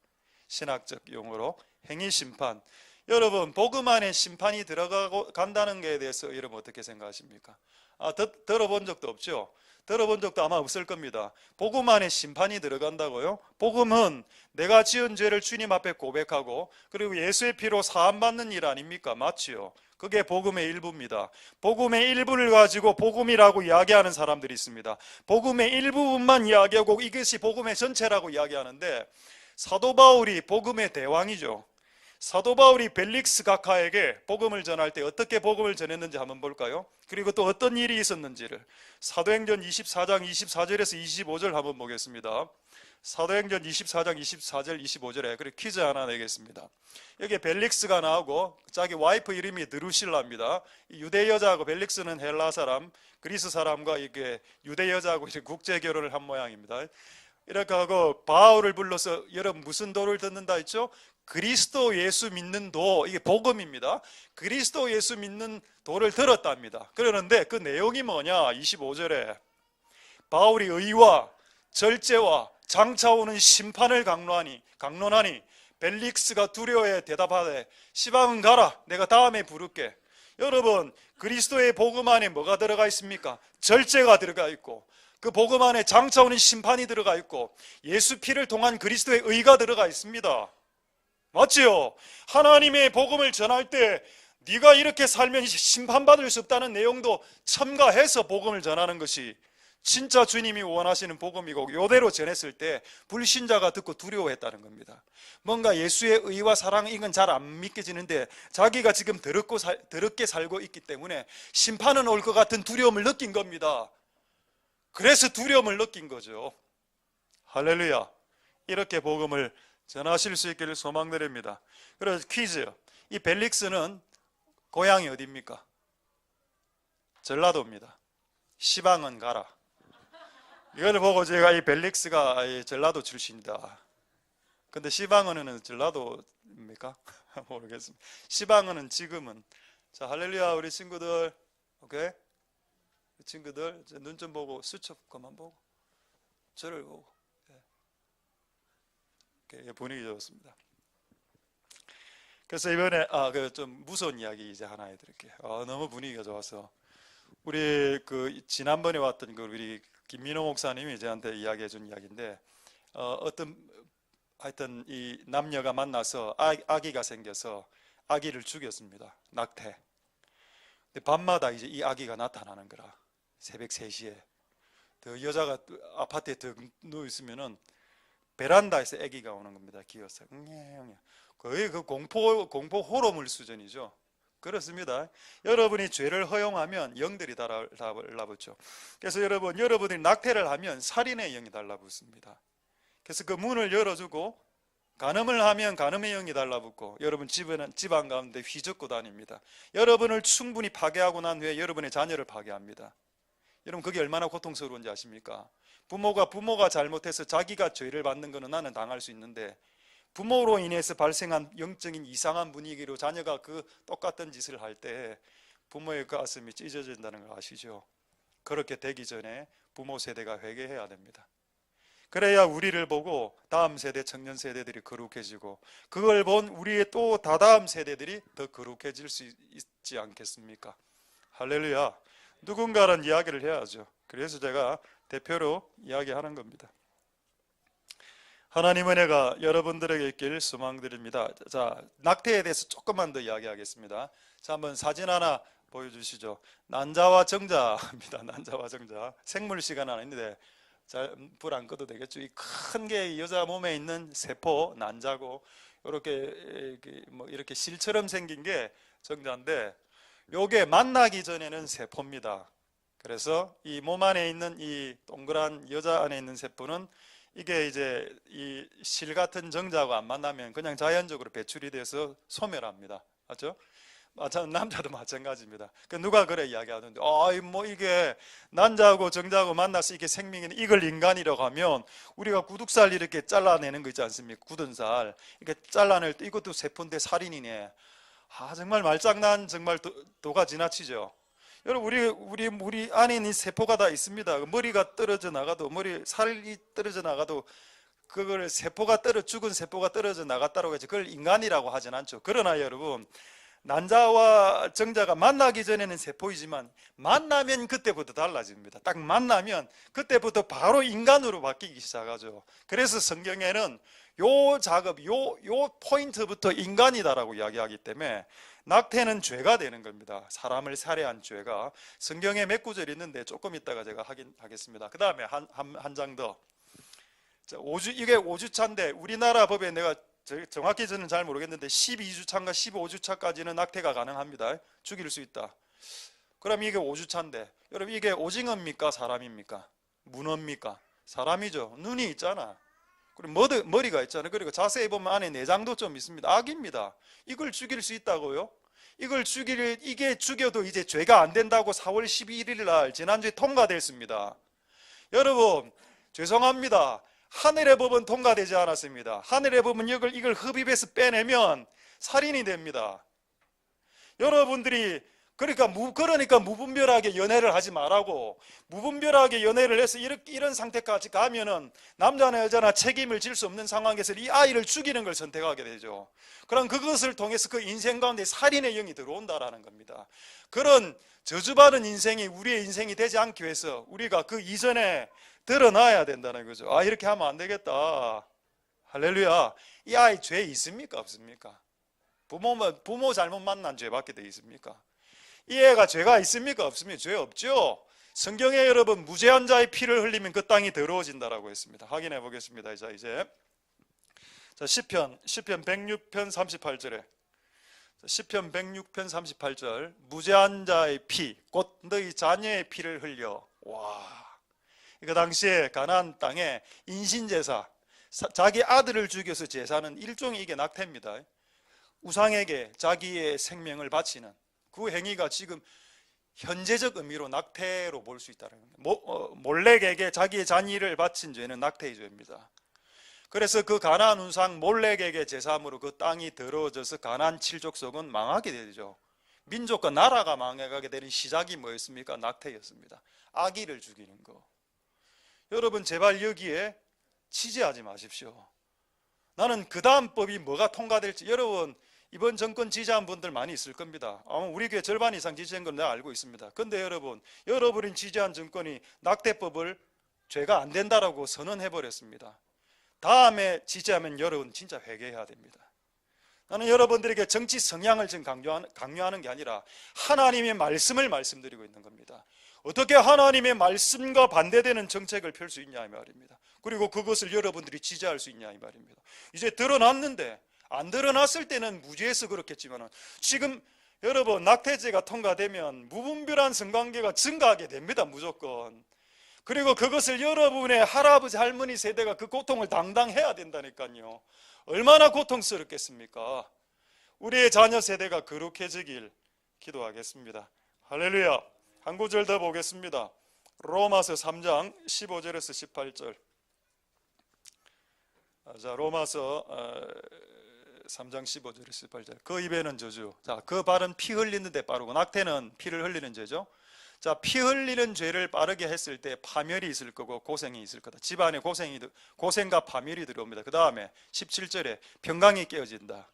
신학적 용어로 행위심판. 여러분, 복음 안에 심판이 들어가고 간다는 것에 대해서 여러분 어떻게 생각하십니까? 들어본 적도 없죠? 들어본 적도 아마 없을 겁니다. 복음 안에 심판이 들어간다고요? 복음은 내가 지은 죄를 주님 앞에 고백하고 그리고 예수의 피로 사함받는 일 아닙니까? 맞지요? 그게 복음의 일부입니다. 복음의 일부를 가지고 복음이라고 이야기하는 사람들이 있습니다. 복음의 일부분만 이야기하고 이것이 복음의 전체라고 이야기하는데, 사도 바울이 복음의 대왕이죠. 사도 바울이 벨릭스 각하에게 복음을 전할 때 어떻게 복음을 전했는지 한번 볼까요? 그리고 또 어떤 일이 있었는지를 사도행전 24장 24절에서 25절 한번 보겠습니다. 사도행전 24장 24절 25절에 그리고 퀴즈 하나 내겠습니다. 여기 벨릭스가 나오고 자기 와이프 이름이 드루실라입니다. 유대 여자하고, 벨릭스는 헬라 사람, 그리스 사람과 이게 유대 여자하고 국제 결혼을 한 모양입니다. 이렇게 하고 바울을 불러서 여러분 무슨 도를 듣는다 했죠? 그리스도 예수 믿는 도, 이게 복음입니다. 그리스도 예수 믿는 도를 들었답니다. 그러는데 그 내용이 뭐냐? 25절에 바울이 의와 절제와 장차 오는 심판을 강론하니 벨릭스가 두려워해 대답하되 시방은 가라, 내가 다음에 부를게. 여러분, 그리스도의 복음 안에 뭐가 들어가 있습니까? 절제가 들어가 있고, 그 복음 안에 장차 오는 심판이 들어가 있고, 예수 피를 통한 그리스도의 의가 들어가 있습니다. 맞지요? 하나님의 복음을 전할 때 네가 이렇게 살면 심판받을 수 없다는 내용도 첨가해서 복음을 전하는 것이 진짜 주님이 원하시는 복음이고, 이대로 전했을 때 불신자가 듣고 두려워했다는 겁니다. 뭔가 예수의 의와 사랑, 이건 잘 안 믿겨지는데 자기가 지금 더럽게 살고 있기 때문에 심판은 올 것 같은 두려움을 느낀 겁니다. 그래서 두려움을 느낀 거죠. 할렐루야. 이렇게 복음을 전하실 수 있기를 소망드립니다. 그래서 퀴즈, 이 벨릭스는 고향이 어디입니까? 전라도입니다. 시방은 가라. 이걸 보고 제가 이 벨릭스가 전라도 출신이다. 근데 시방언어는 전라도입니까? 모르겠습니다. 시방언어는 지금은. 자, 할렐루야. 우리 친구들, 오케이? 친구들 눈 좀 보고, 수첩 그만 보고, 저를 보고. 분위기 좋습니다. 그래서 이번에 좀 무서운 이야기 이제 하나 해드릴게요. 너무 분위기가 좋아서 우리 지난번에 왔던 우리 김민호 목사님이 저한테 이야기해준 이야기인데, 하여튼 이 남녀가 만나서 아기가 생겨서 아기를 죽였습니다. 낙태. 근데 밤마다 이제 이 아기가 나타나는 거라. 새벽 3시에 여자가 아파트에 누워 있으면은 베란다에서 아기가 오는 겁니다. 기어서 거의 그 공포 호러물 수준이죠. 그렇습니다. 여러분이 죄를 허용하면 영들이 달라붙죠. 그래서 여러분이 낙태를 하면 살인의 영이 달라붙습니다. 그래서 그 문을 열어주고 간음을 하면 간음의 영이 달라붙고 여러분 집안 가운데 휘젓고 다닙니다. 여러분을 충분히 파괴하고 난 후에 여러분의 자녀를 파괴합니다. 여러분 그게 얼마나 고통스러운지 아십니까? 부모가 잘못해서 자기가 죄를 받는 것은 나는 당할 수 있는데 부모로 인해서 발생한 영적인 이상한 분위기로 자녀가 그 똑같은 짓을 할 때 부모의 가슴이 찢어진다는 걸 아시죠? 그렇게 되기 전에 부모 세대가 회개해야 됩니다. 그래야 우리를 보고 다음 세대 청년 세대들이 거룩해지고 그걸 본 우리의 또 다다음 세대들이 더 거룩해질 수 있지 않겠습니까? 할렐루야. 누군가는 이야기를 해야죠. 그래서 제가 대표로 이야기하는 겁니다. 하나님 은혜가 여러분들에게 있길 소망드립니다. 자, 낙태에 대해서 조금만 더 이야기하겠습니다. 자, 한번 사진 하나 보여주시죠. 난자와 정자입니다. 난자와 정자. 생물 시간 아닌데 잘 불 안 꺼도 되겠죠. 이 큰 게 여자 몸에 있는 세포 난자고 이렇게 실처럼 생긴 게 정자인데 요게 만나기 전에는 세포입니다. 그래서 이 몸 안에 있는 이 동그란 여자 안에 있는 세포는 이게 이제 이 실 같은 정자하고 안 만나면 그냥 자연적으로 배출이 돼서 소멸합니다. 맞죠? 남자도 마찬가지입니다. 누가 그래 이야기하던데, 뭐 이게 난자하고 정자하고 만나서 이게 생명이 이걸 인간이라고 하면 우리가 구둑살 이렇게 잘라내는 거 있지 않습니까? 굳은 살 이렇게 잘라낼 때 이것도 세포인데 살인이네. 정말 말장난, 정말 도가 지나치죠. 여러분 우리 안에 있는 세포가 다 있습니다. 머리가 떨어져 나가도 살이 떨어져 나가도 그걸 죽은 세포가 떨어져 나갔다고 해서 그걸 인간이라고 하진 않죠. 그러나 여러분 난자와 정자가 만나기 전에는 세포이지만 만나면 그때부터 달라집니다. 딱 만나면 그때부터 바로 인간으로 바뀌기 시작하죠. 그래서 성경에는 요 작업, 요 포인트부터 인간이다라고 이야기하기 때문에 낙태는 죄가 되는 겁니다. 사람을 살해한 죄가. 성경에 몇 구절이 있는데 조금 있다가 제가 하겠습니다. 그 다음에 한 장 더. 이게 5주차인데 우리나라 법에 내가 정확히 저는 잘 모르겠는데 12주차인가 15주차까지는 낙태가 가능합니다. 죽일 수 있다. 그럼 이게 5주차인데 여러분 이게 오징어입니까? 사람입니까? 문어입니까? 사람이죠. 눈이 있잖아. 그리고 머리가 있잖아요. 그리고 자세히 보면 안에 내장도 좀 있습니다. 악입니다. 이걸 죽일 수 있다고요? 이게 죽여도 이제 죄가 안 된다고 4월 11일 날 지난주에 통과됐습니다. 여러분 죄송합니다. 하늘의 법은 통과되지 않았습니다. 하늘의 법은 이걸 흡입해서 빼내면 살인이 됩니다. 여러분들이 그러니까 무분별하게 연애를 하지 말라고. 무분별하게 연애를 해서 이런 상태까지 가면은 남자나 여자나 책임을 질 수 없는 상황에서 이 아이를 죽이는 걸 선택하게 되죠. 그럼 그것을 통해서 그 인생 가운데 살인의 영이 들어온다라는 겁니다. 그런 저주받은 인생이 우리의 인생이 되지 않기 위해서 우리가 그 이전에 드러나야 된다는 거죠. 이렇게 하면 안 되겠다. 할렐루야. 이 아이 죄 있습니까? 없습니까? 부모 잘못 만난 죄밖에 돼 있습니까? 이 애가 죄가 있습니까? 없습니까? 죄 없죠. 성경에 여러분 무죄한 자의 피를 흘리면 그 땅이 더러워진다라고 했습니다. 확인해 보겠습니다. 이제 시편 106편 38절에 시편 106편 38절 무죄한 자의 피 곧 너희 자녀의 피를 흘려. 그 당시에 가나안 땅에 인신제사, 자기 아들을 죽여서 제사는 일종의 이게 낙태입니다. 우상에게 자기의 생명을 바치는 그 행위가 지금 현재적 의미로 낙태로 볼 수 있다는 겁니다. 몰렉에게 자기의 자녀를 바친 죄는 낙태의 죄입니다. 그래서 그 가나안 우상 몰렉에게 제사함으로 그 땅이 더러워져서 가나안 7족속은 망하게 되죠. 민족과 나라가 망해가게 되는 시작이 뭐였습니까? 낙태였습니다. 아기를 죽이는 거. 여러분 제발 여기에 취재하지 마십시오. 나는 그 다음 법이 뭐가 통과될지, 여러분 이번 정권 지지한 분들 많이 있을 겁니다. 아마 우리 교회 절반 이상 지지한 건 내가 알고 있습니다. 근데 여러분이 지지한 정권이 낙태법을 죄가 안 된다라고 선언해버렸습니다. 다음에 지지하면 여러분 진짜 회개해야 됩니다. 나는 여러분들에게 정치 성향을 지금 강요하는 게 아니라 하나님의 말씀을 말씀드리고 있는 겁니다. 어떻게 하나님의 말씀과 반대되는 정책을 펼 수 있냐 이 말입니다. 그리고 그것을 여러분들이 지지할 수 있냐 이 말입니다. 이제 드러났는데, 안 드러났을 때는 무지해서 그렇겠지만 지금 여러분 낙태죄가 통과되면 무분별한 성관계가 증가하게 됩니다. 무조건. 그리고 그것을 여러분의 할아버지 할머니 세대가 그 고통을 당당해야 된다니까요. 얼마나 고통스럽겠습니까? 우리의 자녀 세대가 거룩해지길 기도하겠습니다. 할렐루야. 한 구절 더 보겠습니다. 로마서 3장 15절에서 18절. 자, 로마서 3장 15절에서 18절. 그 입에는 저주. 자, 그 발은 피 흘리는 데 빠르고 낙태는 피를 흘리는 죄죠. 자, 피 흘리는 죄를 빠르게 했을 때 파멸이 있을 거고 고생이 있을 거다. 집안에 고생과 파멸이 들어옵니다. 그 다음에 17절에 평강이 깨어진다.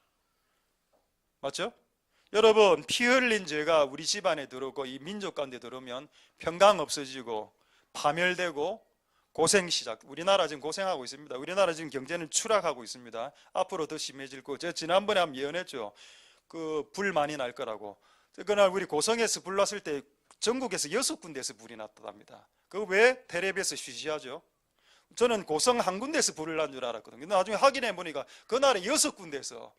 맞죠? 여러분, 피 흘린 죄가 우리 집안에 들어오고 이 민족 가운데 들어오면 평강 없어지고 파멸되고 고생 시작. 우리나라 지금 고생하고 있습니다. 우리나라 지금 경제는 추락하고 있습니다. 앞으로 더 심해질 거고. 제가 지난번에 한번 예언했죠. 그 불 많이 날 거라고. 그날 우리 고성에서 불 났을 때 전국에서 6군데에서 불이 났답니다. 그 왜 텔레비에서 쉬쉬하죠? 저는 고성 한 군데에서 불을 난 줄 알았거든요. 근데 나중에 확인해 보니까 그날에 6군데에서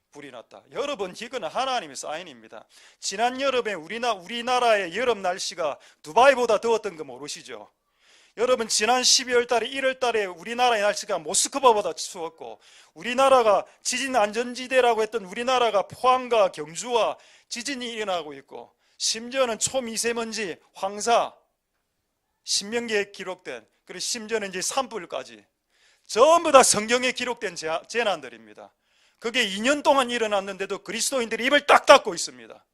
불이 났다. 여러분, 이거는 하나님의 사인입니다. 지난 여름에 우리나라의 여름 날씨가 두바이보다 더웠던 거 모르시죠? 여러분, 지난 12월 달에 1월 달에 우리나라의 날씨가 모스크바보다 추웠고, 우리나라가 지진 안전지대라고 했던 우리나라가 포항과 경주와 지진이 일어나고 있고, 심지어는 초미세먼지, 황사, 신명기에 기록된, 그리고 심지어는 이제 산불까지 전부 다 성경에 기록된 재난들입니다. 그게 2년 동안 일어났는데도 그리스도인들이 입을 딱 닫고 있습니다.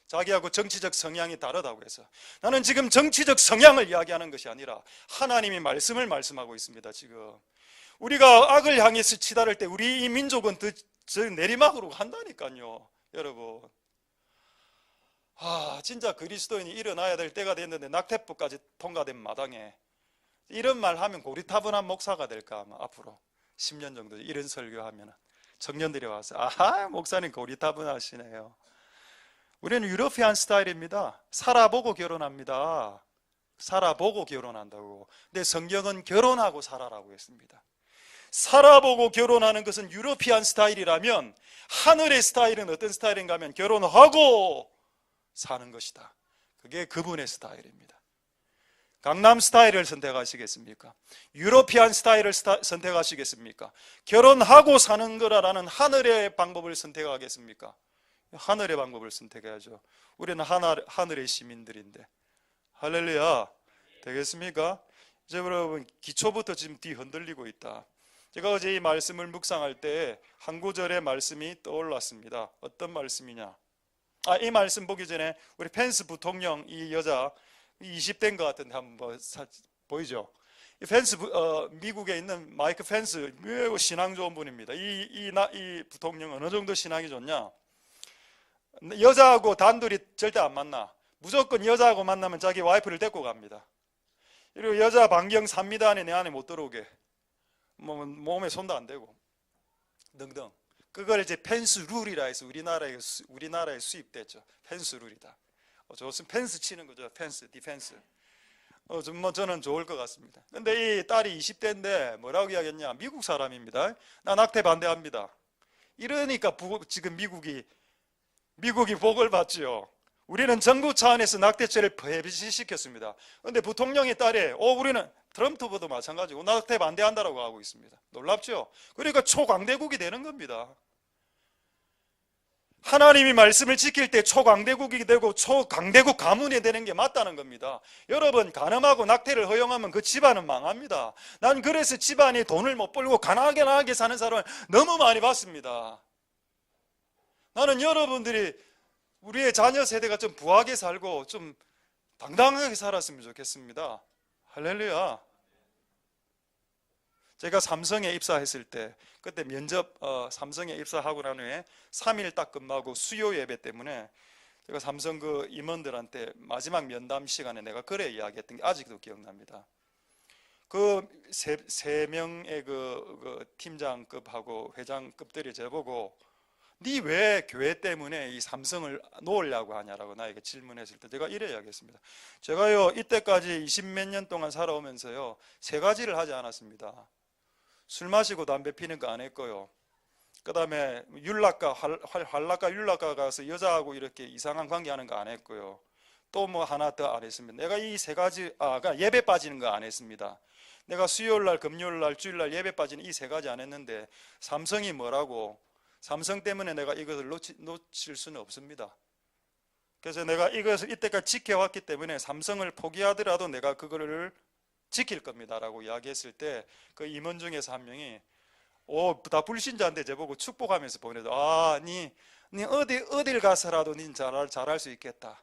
자기하고 정치적 성향이 다르다고 해서. 나는 지금 정치적 성향을 이야기하는 것이 아니라 하나님이 말씀을 말씀하고 있습니다. 지금 우리가 악을 향해서 치달을 때 우리 이 민족은 더 내리막으로 간다니까요. 여러분, 진짜 그리스도인이 일어나야 될 때가 됐는데 낙태법까지 통과된 마당에 이런 말 하면 고리타분한 목사가 될까. 아마 앞으로 10년 정도 이런 설교하면 청년들이 와서 목사님 고리타분하시네요. 우리는 유러피안 스타일입니다. 살아보고 결혼합니다. 살아보고 결혼한다고. 근데 성경은 결혼하고 살아라고 했습니다. 살아보고 결혼하는 것은 유러피안 스타일이라면 하늘의 스타일은 어떤 스타일인가 하면 결혼하고 사는 것이다. 그게 그분의 스타일입니다. 강남 스타일을 선택하시겠습니까? 유러피안 스타일을 선택하시겠습니까? 결혼하고 사는 거라는 하늘의 방법을 선택하겠습니까? 하늘의 방법을 선택해야죠. 우리는 하늘의 시민들인데. 할렐루야. 되겠습니까? 이제 여러분, 기초부터 지금 뒤흔들리고 있다. 제가 어제 이 말씀을 묵상할 때 한 구절의 말씀이 떠올랐습니다. 어떤 말씀이냐? 이 말씀 보기 전에 우리 펜스 부통령, 이 여자 20대인 것 같은데 한번 보이죠? 이 펜스, 미국에 있는 마이크 펜스, 매우 신앙 좋은 분입니다. 이 부통령 어느 정도 신앙이 좋냐? 여자하고 단둘이 절대 안 만나. 무조건 여자하고 만나면 자기 와이프를 데리고 갑니다. 그리고 여자 반경 3m 안에 내 안에 못 들어오게, 몸에 손도 안 대고 등등. 그걸 이제 펜스 룰이라 해서 우리나라에 수입됐죠. 펜스 룰이다. 좋습니다. 펜스 치는 거죠. 펜스, 디펜스. 저는 좋을 것 같습니다. 근데 이 딸이 20대인데 뭐라고 이야기했냐? 미국 사람입니다. 나 낙태 반대합니다. 이러니까 지금 미국이 복을 받지요. 우리는 정부 차원에서 낙태죄를 폐지시켰습니다. 그런데 부통령의 딸이 우리는 트럼프보다 마찬가지고 낙태 반대한다라고 하고 있습니다. 놀랍죠? 그러니까 초강대국이 되는 겁니다. 하나님이 말씀을 지킬 때 초강대국이 되고 초강대국 가문이 되는 게 맞다는 겁니다. 여러분, 간음하고 낙태를 허용하면 그 집안은 망합니다. 난 그래서 집안이 돈을 못 벌고 가난하게 사는 사람을 너무 많이 봤습니다. 나는 여러분들이 우리의 자녀 세대가 좀 부하게 살고 좀 당당하게 살았으면 좋겠습니다. 할렐루야. 제가 삼성에 입사했을 때 그때 면접 삼성에 입사하고 난 후에 3일 딱 근무하고 수요 예배 때문에 제가 삼성 그 임원들한테 마지막 면담 시간에 내가 그래 이야기했던 게 아직도 기억납니다. 그 세 명의 그 팀장급하고 회장급들이 저보고 네 왜 교회 때문에 이 삼성을 놓으려고 하냐라고 나에게 질문했을 때 제가 이래 이야기했습니다. 제가요 이때까지 20몇 년 동안 살아오면서요 3가지를 하지 않았습니다. 술 마시고 담배 피는 거 안 했고요. 그 다음에 율락가, 활락가 율락가 가서 여자하고 이렇게 이상한 관계하는 거 안 했고요. 또 뭐 하나 더 안 했습니다. 내가 이 세 가지, 그러니까 예배 빠지는 거 안 했습니다. 내가 수요일 날, 금요일 날, 주일 날 예배 빠지는 이 세 가지 안 했는데 삼성이 뭐라고? 삼성 때문에 내가 이것을 놓칠 수는 없습니다. 그래서 내가 이것을 이때까지 지켜왔기 때문에 삼성을 포기하더라도 내가 그거를 지킬 겁니다라고 이야기했을 때 그 임원 중에서 한 명이 다 불신자인데 저보고 축복하면서 보내도 니 어딜 가서라도 닌 잘할 수 있겠다.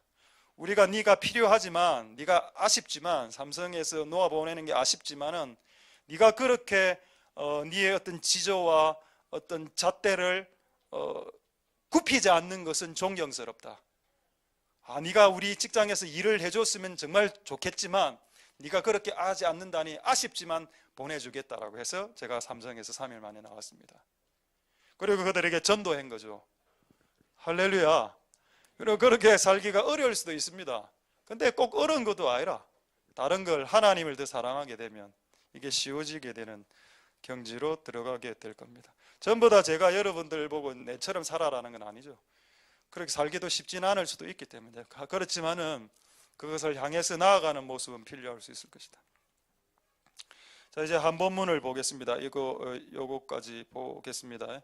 우리가 네가 필요하지만 네가 아쉽지만 삼성에서 놓아보내는 게 아쉽지만은 네가 그렇게 네의 어떤 지조와 어떤 잣대를 굽히지 않는 것은 존경스럽다. 네가 우리 직장에서 일을 해줬으면 정말 좋겠지만 네가 그렇게 하지 않는다니 아쉽지만 보내주겠다라고 해서 제가 삼성에서 3일 만에 나왔습니다. 그리고 그들에게 전도한 거죠. 할렐루야. 그리고 그렇게 살기가 어려울 수도 있습니다. 근데 꼭 어려운 것도 아니라 다른 걸 하나님을 더 사랑하게 되면 이게 쉬워지게 되는 경지로 들어가게 될 겁니다. 전부 다 제가 여러분들 보고 내처럼 살아라는 건 아니죠. 그렇게 살기도 쉽지는 않을 수도 있기 때문에 그렇지만은 그것을 향해서 나아가는 모습은 필요할 수 있을 것이다. 자, 이제 한 본문을 보겠습니다. 요거까지 보겠습니다.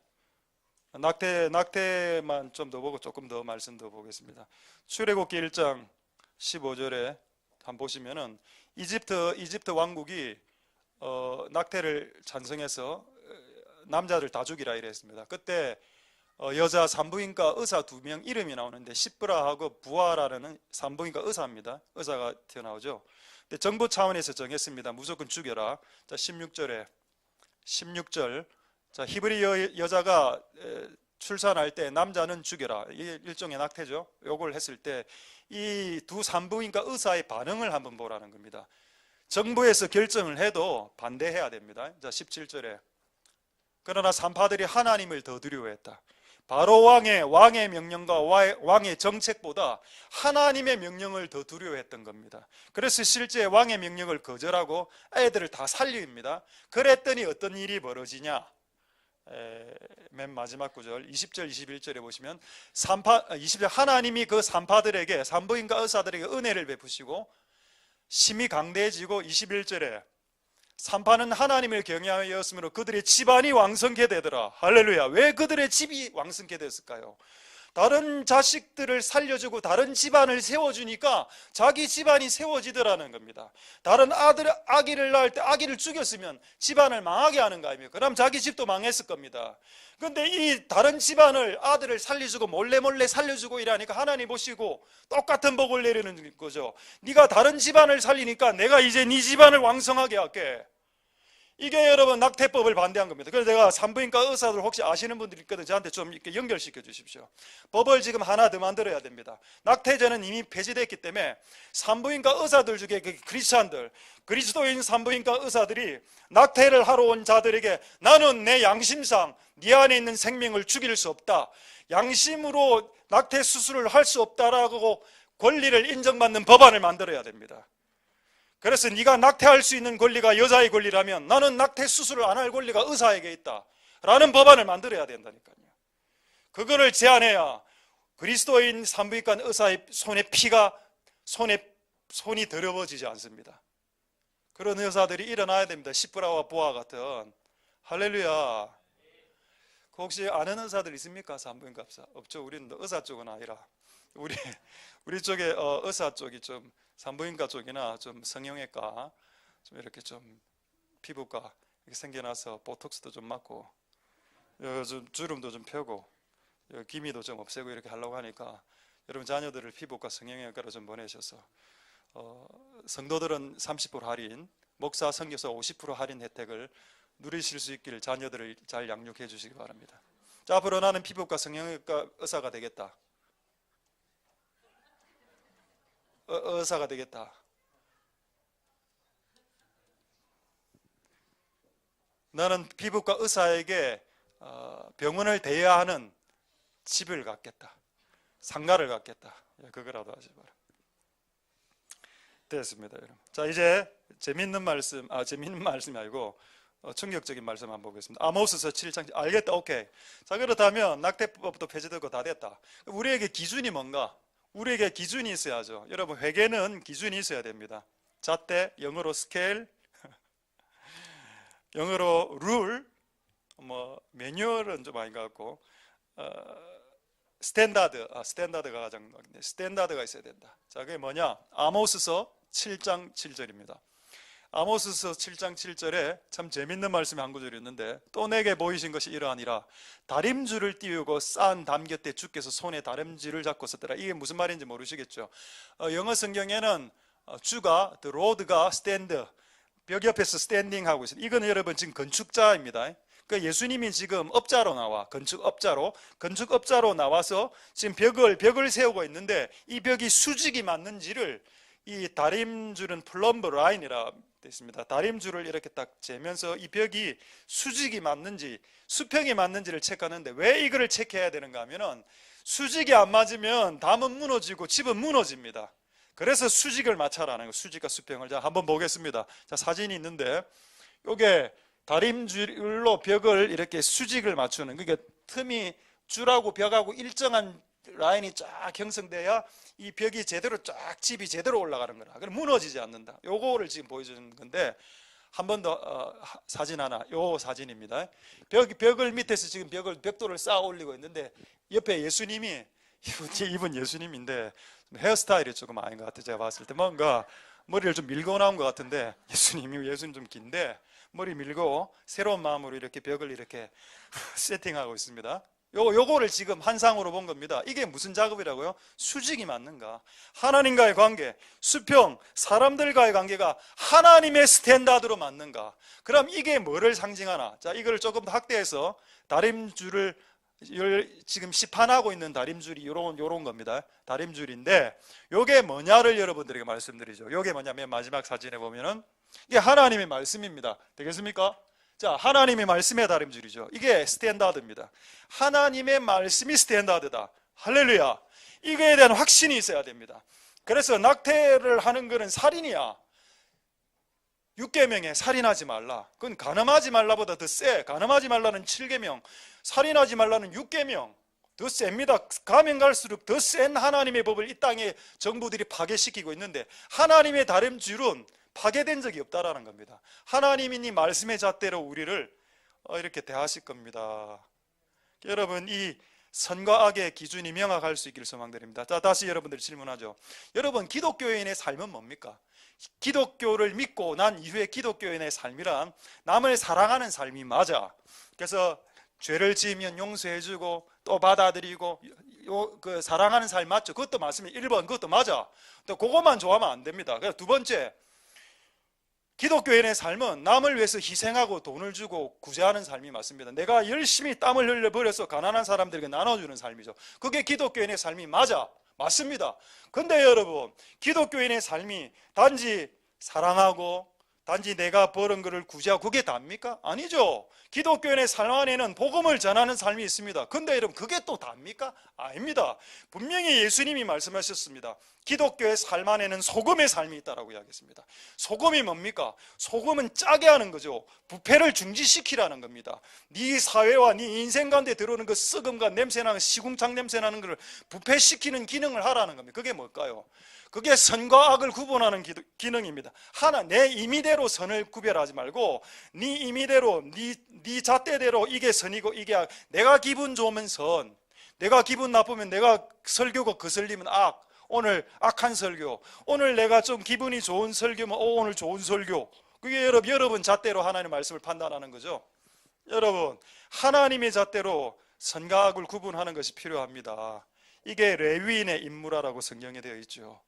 낙태만 좀 더 보고 조금 더 말씀 더 보겠습니다. 출애굽기 1장 15절에 한번 보시면은 이집트 왕국이 낙태를 찬성해서 남자들 다 죽이라 이랬습니다. 그때 여자 산부인과 의사 2명 이름이 나오는데 시브라하고 부아라는 산부인과 의사입니다. 의사가 튀어나오죠. 근데 정부 차원에서 정했습니다. 무조건 죽여라. 자, 16절 자, 히브리 여자가 출산할 때 남자는 죽여라. 이게 일종의 낙태죠. 요걸 했을 때 이 두 산부인과 의사의 반응을 한번 보라는 겁니다. 정부에서 결정을 해도 반대해야 됩니다. 자, 17절에 그러나 산파들이 하나님을 더 두려워했다. 바로 왕의 명령과 왕의 정책보다 하나님의 명령을 더 두려워했던 겁니다. 그래서 실제 왕의 명령을 거절하고 애들을 다 살립니다. 그랬더니 어떤 일이 벌어지냐? 맨 마지막 구절 20절 21절에 보시면 20절 하나님이 그 산파들에게 산부인과 의사들에게 은혜를 베푸시고 심히 강대해지고 21절에 산파는 하나님을 경외하였으므로 그들의 집안이 왕성케 되더라. 할렐루야. 왜 그들의 집이 왕성케 됐을까요? 다른 자식들을 살려주고 다른 집안을 세워주니까 자기 집안이 세워지더라는 겁니다. 다른 아기를 낳을 때 아기를 죽였으면 집안을 망하게 하는 거 아닙니까? 그럼 자기 집도 망했을 겁니다. 그런데 이 다른 집안을 아들을 살려주고 몰래 살려주고 이러니까 하나님 보시고 똑같은 복을 내리는 거죠. 네가 다른 집안을 살리니까 내가 이제 네 집안을 왕성하게 할게. 이게 여러분 낙태법을 반대한 겁니다. 그래서 내가 산부인과 의사들 혹시 아시는 분들이 있거든요. 저한테 좀 이렇게 연결시켜 주십시오. 법을 지금 하나 더 만들어야 됩니다. 낙태죄는 이미 폐지됐기 때문에 산부인과 의사들 중에 크리스찬들, 그리스도인 산부인과 의사들이 낙태를 하러 온 자들에게 나는 내 양심상 네 안에 있는 생명을 죽일 수 없다. 양심으로 낙태 수술을 할 수 없다라고 권리를 인정받는 법안을 만들어야 됩니다. 그래서 네가 낙태할 수 있는 권리가 여자의 권리라면 나는 낙태 수술을 안 할 권리가 의사에게 있다 라는 법안을 만들어야 된다니까요. 그거를 제안해야 그리스도인 산부인과 의사의 손이 더러워지지 않습니다. 그런 의사들이 일어나야 됩니다. 시브라와 보아 같은. 할렐루야. 혹시 아는 의사들 있습니까? 산부인과 의사? 없죠. 우리는 의사 쪽은 아니라 우리 쪽에 의사 쪽이 좀 산부인과 쪽이나 좀 성형외과 좀 이렇게 좀 피부과 이렇게 생겨나서 보톡스도 좀 맞고 좀 주름도 좀 펴고 기미도 좀 없애고 이렇게 하려고 하니까 여러분 자녀들을 피부과 성형외과로 좀 보내셔서 성도들은 30% 할인, 목사 선교사 50% 할인 혜택을 누리실 수 있기를 자녀들을 잘 양육해 주시기 바랍니다. 자, 앞으로 나는 피부과 성형외과 의사가 되겠다. 의사가 되겠다. 나는 피부과 의사에게 병원을 대여야 하는 집을 갖겠다. 상가를 갖겠다. 그거라도 하지 마라. 됐습니다, 여러분. 자, 이제 재밌는 말씀이 아니고 충격적인 말씀 한번 보겠습니다. 아모스서 7장. 알겠다. 오케이. 자, 그렇다면 낙태법도 폐지되고 다 됐다. 우리에게 기준이 뭔가? 우리에게 기준이 있어야죠. 여러분, 회계는 기준이 있어야 됩니다. 잣대, 영어로 스케일, 영어로 룰, 매뉴얼은 좀 아닌 것 같고, 스탠다드가 가장 스탠다드가 있어야 된다. 자, 그게 뭐냐? 아모스서 7장 7절입니다. 아모스서 7장 7절에 참 재밌는 말씀이 한 구절이 있는데, 또 내게 보이신 것이 이러하니라. 다림줄을 띄우고 쌓은 담 곁에 주께서 손에 다림줄을 잡고 섰더라. 이게 무슨 말인지 모르시겠죠? 영어 성경에는 주가, the road가 stand, 벽 옆에서 스탠딩 하고 있어요. 이거는 여러분 지금 건축자입니다. 그 예수님이 지금 업자로 나와, 건축업자로 나와서 지금 벽을 세우고 있는데, 이 벽이 수직이 맞는지를, 이 다림줄은 플럼버 라인이라 되어 있습니다. 다림줄을 이렇게 딱 재면서 이 벽이 수직이 맞는지 수평이 맞는지를 체크하는데, 왜 이거를 체크해야 되는가 하면은, 수직이 안 맞으면 담은 무너지고 집은 무너집니다. 그래서 수직을 맞춰라는 거, 수직과 수평을. 자, 한번 보겠습니다. 자, 사진이 있는데, 요게 다림줄로 벽을 이렇게 수직을 맞추는, 그러니까 틈이 줄하고 벽하고 일정한 라인이 쫙 형성돼야 이 벽이 제대로 쫙 집이 제대로 올라가는 거라. 그럼 무너지지 않는다. 요거를 지금 보여주는 건데, 한 번 더 사진 하나, 요 사진입니다. 벽을 밑에서 지금 벽돌을 쌓아 올리고 있는데, 옆에 예수님이, 이분 예수님인데 헤어스타일이 조금 아닌 것 같아요. 제가 봤을 때 뭔가 머리를 좀 밀고 나온 것 같은데, 예수님 좀 긴데 머리 밀고 새로운 마음으로 이렇게 벽을 이렇게 세팅하고 있습니다. 요거를 지금 한상으로 본 겁니다. 이게 무슨 작업이라고요? 수직이 맞는가? 하나님과의 관계, 수평, 사람들과의 관계가 하나님의 스탠다드로 맞는가? 그럼 이게 뭐를 상징하나? 자, 이걸 조금 더 확대해서 다림줄을 지금 시판하고 있는 다림줄이 요런 겁니다. 다림줄인데, 요게 뭐냐를 여러분들에게 말씀드리죠. 요게 뭐냐면, 마지막 사진에 보면은 이게 하나님의 말씀입니다. 되겠습니까? 자, 하나님의 말씀의 다림줄이죠. 이게 스탠다드입니다. 하나님의 말씀이 스탠다드다. 할렐루야. 이거에 대한 확신이 있어야 됩니다. 그래서 낙태를 하는 것은 살인이야. 6계명에 살인하지 말라. 그건 간음하지 말라보다 더 세. 간음하지 말라는 7계명, 살인하지 말라는 6계명. 더 셉니다. 가면 갈수록 더 센 하나님의 법을 이 땅에 정부들이 파괴시키고 있는데, 하나님의 다림줄은 파괴된 적이 없다라는 겁니다. 하나님이 말씀의 잣대로 우리를 이렇게 대하실 겁니다. 여러분, 이 선과 악의 기준이 명확할 수 있기를 소망드립니다. 자, 다시 여러분들이 질문하죠. 여러분, 기독교인의 삶은 뭡니까? 기독교를 믿고 난 이후에 기독교인의 삶이란 남을 사랑하는 삶이 맞아. 그래서 죄를 지으면 용서해주고 또 받아들이고 그 사랑하는 삶 맞죠? 그것도 맞습니다. 1번 그것도 맞아. 또 그것만 좋아하면 안 됩니다. 그래서 두 번째, 기독교인의 삶은 남을 위해서 희생하고 돈을 주고 구제하는 삶이 맞습니다. 내가 열심히 땀을 흘려버려서 가난한 사람들에게 나눠주는 삶이죠. 그게 기독교인의 삶이 맞습니다. 근데 여러분, 기독교인의 삶이 단지 사랑하고 단지 내가 벌은 것을 구제하고 그게 답니까? 아니죠. 기독교인의 삶 안에는 복음을 전하는 삶이 있습니다. 근데 여러분, 그게 또 답니까? 아닙니다. 분명히 예수님이 말씀하셨습니다. 기독교의 삶 안에는 소금의 삶이 있다라고 이야기했습니다. 소금이 뭡니까? 소금은 짜게 하는 거죠. 부패를 중지시키라는 겁니다. 네 사회와 네 인생 가운데 들어오는 그 썩음과 냄새나는 시궁창 냄새나는 것을 부패시키는 기능을 하라는 겁니다. 그게 뭘까요? 그게 선과 악을 구분하는 기능입니다. 내 임의대로 선을 구별하지 말고 네 임의대로, 네 잣대대로 이게 선이고 이게 악. 내가 기분 좋으면 선, 내가 기분 나쁘면 내가 설교가 거슬리면 악. 오늘 악한 설교, 오늘 내가 좀 기분이 좋은 설교면 오늘 좋은 설교. 그게 여러분 잣대로 하나님의 말씀을 판단하는 거죠. 여러분, 하나님의 잣대로 선과 악을 구분하는 것이 필요합니다. 이게 레위인의 임무라고 성경에 되어 있죠.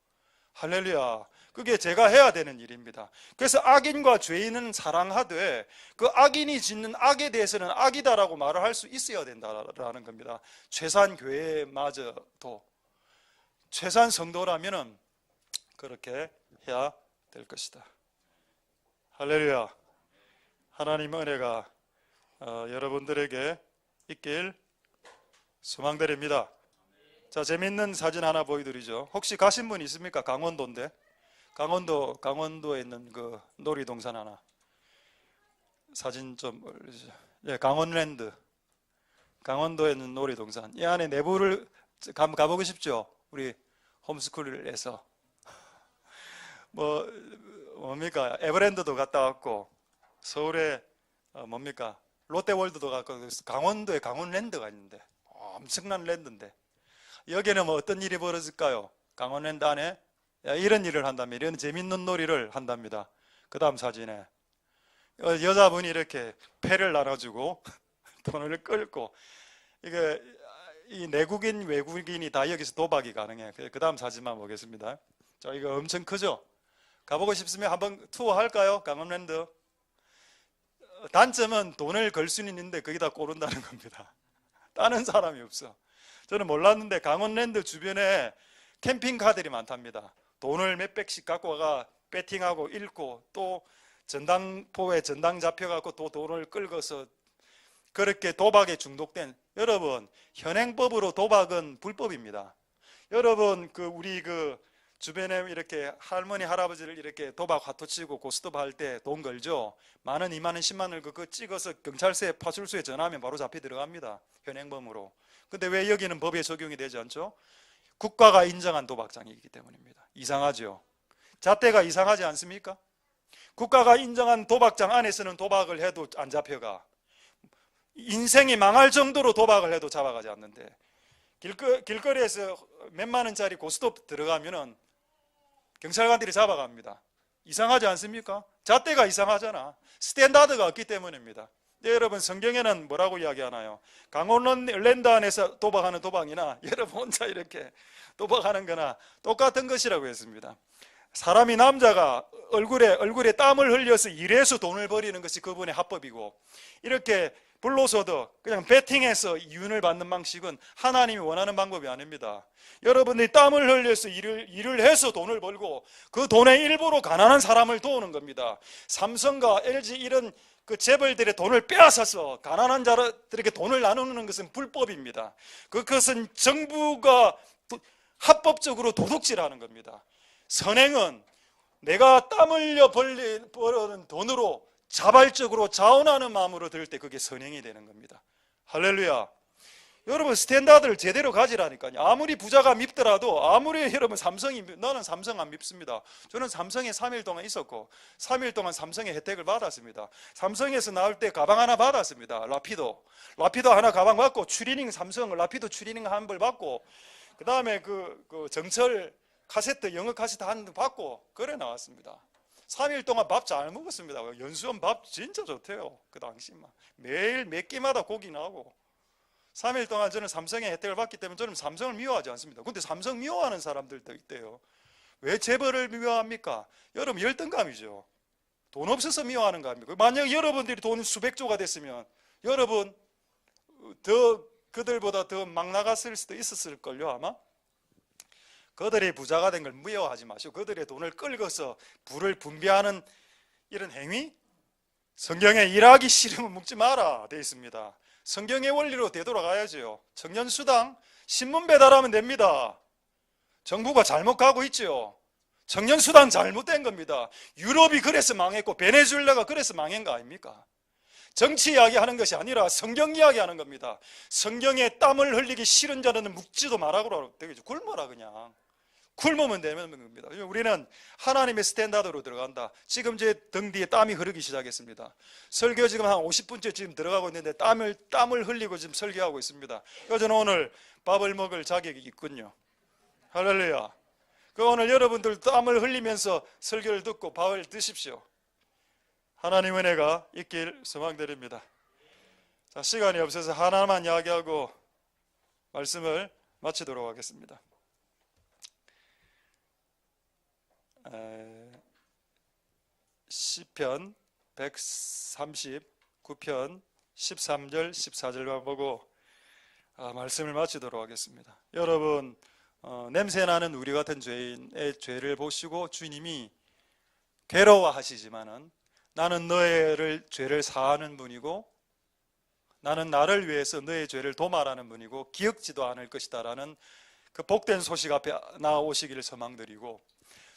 할렐루야. 그게 제가 해야 되는 일입니다. 그래서 악인과 죄인은 사랑하되 그 악인이 짓는 악에 대해서는 악이다라고 말을 할 수 있어야 된다라는 겁니다. 최소한 교회마저도, 최소한 성도라면은 그렇게 해야 될 것이다. 할렐루야. 하나님의 은혜가 여러분들에게 있길 소망드립니다. 자, 재밌는 사진 하나 보여드리죠. 혹시 가신 분 있습니까? 강원도인데, 강원도에 있는 그 놀이동산 하나 사진 좀 올리죠. 예, 강원랜드, 강원도에 있는 놀이동산. 이 안에 내부를 가보고 싶죠. 우리 홈스쿨을 해서 뭡니까 에버랜드도 갔다 왔고 서울에 뭡니까 롯데월드도 갔고 강원도에 강원랜드가 있는데 엄청난 랜드인데 여기는 뭐 어떤 일이 벌어질까요? 강원랜드 안에 이런 일을 한다면 이런 재밌는 놀이를 한답니다. 그 다음 사진에 여자분이 이렇게 패를 나눠주고 돈을 끌고 이게 이 내국인 외국인이 다 여기서 도박이 가능해. 그 다음 사진만 보겠습니다. 자, 이거 엄청 크죠? 가보고 싶으면 한번 투어 할까요? 강원랜드. 단점은 돈을 걸 수는 있는데 거기다 꼬른다는 겁니다. 따는 사람이 없어. 저는 몰랐는데 강원랜드 주변에 캠핑카들이 많답니다. 돈을 몇백씩 갖고 와가 배팅하고 잃고 또 전당포에 전당 잡혀갖고 또 돈을 끌고서 그렇게 도박에 중독된, 여러분 현행법으로 도박은 불법입니다. 여러분 우리 주변에 이렇게 할머니 할아버지를 이렇게 도박 화투 치고 고스톱 할 때 돈 걸죠. 만원 2만원 10만원을 그거 찍어서 경찰서에 파출소에 전화하면 바로 잡혀 들어갑니다. 현행범으로. 근데 왜 여기는 법에 적용이 되지 않죠? 국가가 인정한 도박장이기 때문입니다. 이상하죠? 잣대가 이상하지 않습니까? 국가가 인정한 도박장 안에서는 도박을 해도 안 잡혀가. 인생이 망할 정도로 도박을 해도 잡아가지 않는데 길거리에서 몇만 원짜리 고스톱 들어가면은 경찰관들이 잡아갑니다. 이상하지 않습니까? 잣대가 이상하잖아. 스탠다드가 없기 때문입니다. 네, 여러분 성경에는 뭐라고 이야기하나요? 강원랜드 안에서 도박하는 도박이나 여러분 혼자 이렇게 도박하는 거나 똑같은 것이라고 했습니다. 사람이 남자가 얼굴에 땀을 흘려서 일해서 돈을 벌이는 것이 그분의 합법이고 이렇게 불로서도 그냥 베팅해서 이윤을 받는 방식은 하나님이 원하는 방법이 아닙니다. 여러분들이 땀을 흘려서 일을 해서 돈을 벌고 그 돈의 일부로 가난한 사람을 도우는 겁니다. 삼성과 LG 이런 재벌들의 돈을 빼앗아서 가난한 자들에게 돈을 나누는 것은 불법입니다. 그것은 정부가 합법적으로 도둑질하는 겁니다. 선행은 내가 땀 흘려 벌어는 돈으로 자발적으로 자원하는 마음으로 들 때 그게 선행이 되는 겁니다. 할렐루야. 여러분 스탠다드를 제대로 가지라니까요. 아무리 부자가 밉더라도 아무리 여러분 나는 삼성 안 밉습니다. 저는 삼성에 3일 동안 있었고 3일 동안 삼성의 혜택을 받았습니다. 삼성에서 나올 때 가방 하나 받았습니다. 라피도 하나 가방 받고 추리닝 삼성 라피도 추리닝 한 벌 받고 그 다음에 정철 카세트 영어 카세트 한 번 받고 그래 나왔습니다. 3일 동안 밥 잘 먹었습니다. 연수원 밥 진짜 좋대요. 그 당시만 매일 몇 끼마다 고기 나오고 3일 동안 저는 삼성의 혜택을 받기 때문에 저는 삼성을 미워하지 않습니다. 근데 삼성 미워하는 사람들도 있대요. 왜 재벌을 미워합니까? 여러분 열등감이죠. 돈 없어서 미워하는 거 아닙니까? 만약 여러분들이 돈 수백조가 됐으면 여러분 그들보다 더 막 나갔을 수도 있었을걸요 아마. 그들이 부자가 된 걸 미워하지 마시고 그들의 돈을 끌고서 부를 분배하는 이런 행위, 성경에 일하기 싫으면 묵지 마라 되어 있습니다. 성경의 원리로 되돌아가야죠. 청년수당 신문 배달하면 됩니다. 정부가 잘못 가고 있죠. 청년수당 잘못된 겁니다. 유럽이 그래서 망했고 베네수엘라가 그래서 망한 거 아닙니까? 정치 이야기하는 것이 아니라 성경 이야기하는 겁니다. 성경에 땀을 흘리기 싫은 자는 묵지도 말라고 되겠죠. 굶어라 그냥. 굶으면 되는 겁니다. 우리는 하나님의 스탠다드로 들어간다. 지금 제 등 뒤에 땀이 흐르기 시작했습니다. 설교 지금 한 50분째 지금 들어가고 있는데 땀을 흘리고 지금 설교하고 있습니다. 그래서 저는 오늘 밥을 먹을 자격이 있군요. 할렐루야. 오늘 여러분들 땀을 흘리면서 설교를 듣고 밥을 드십시오. 하나님 은혜가 있길 소망드립니다. 자, 시간이 없어서 하나만 이야기하고 말씀을 마치도록 하겠습니다. 시편 139편 13절 14절만 보고 말씀을 마치도록 하겠습니다. 여러분 냄새나는 우리 같은 죄인의 죄를 보시고 주님이 괴로워하시지만은 나는 너의 죄를 사하는 분이고 나는 나를 위해서 너의 죄를 도말하는 분이고 기억지도 않을 것이다 라는 그 복된 소식 앞에 나오시기를 소망드리고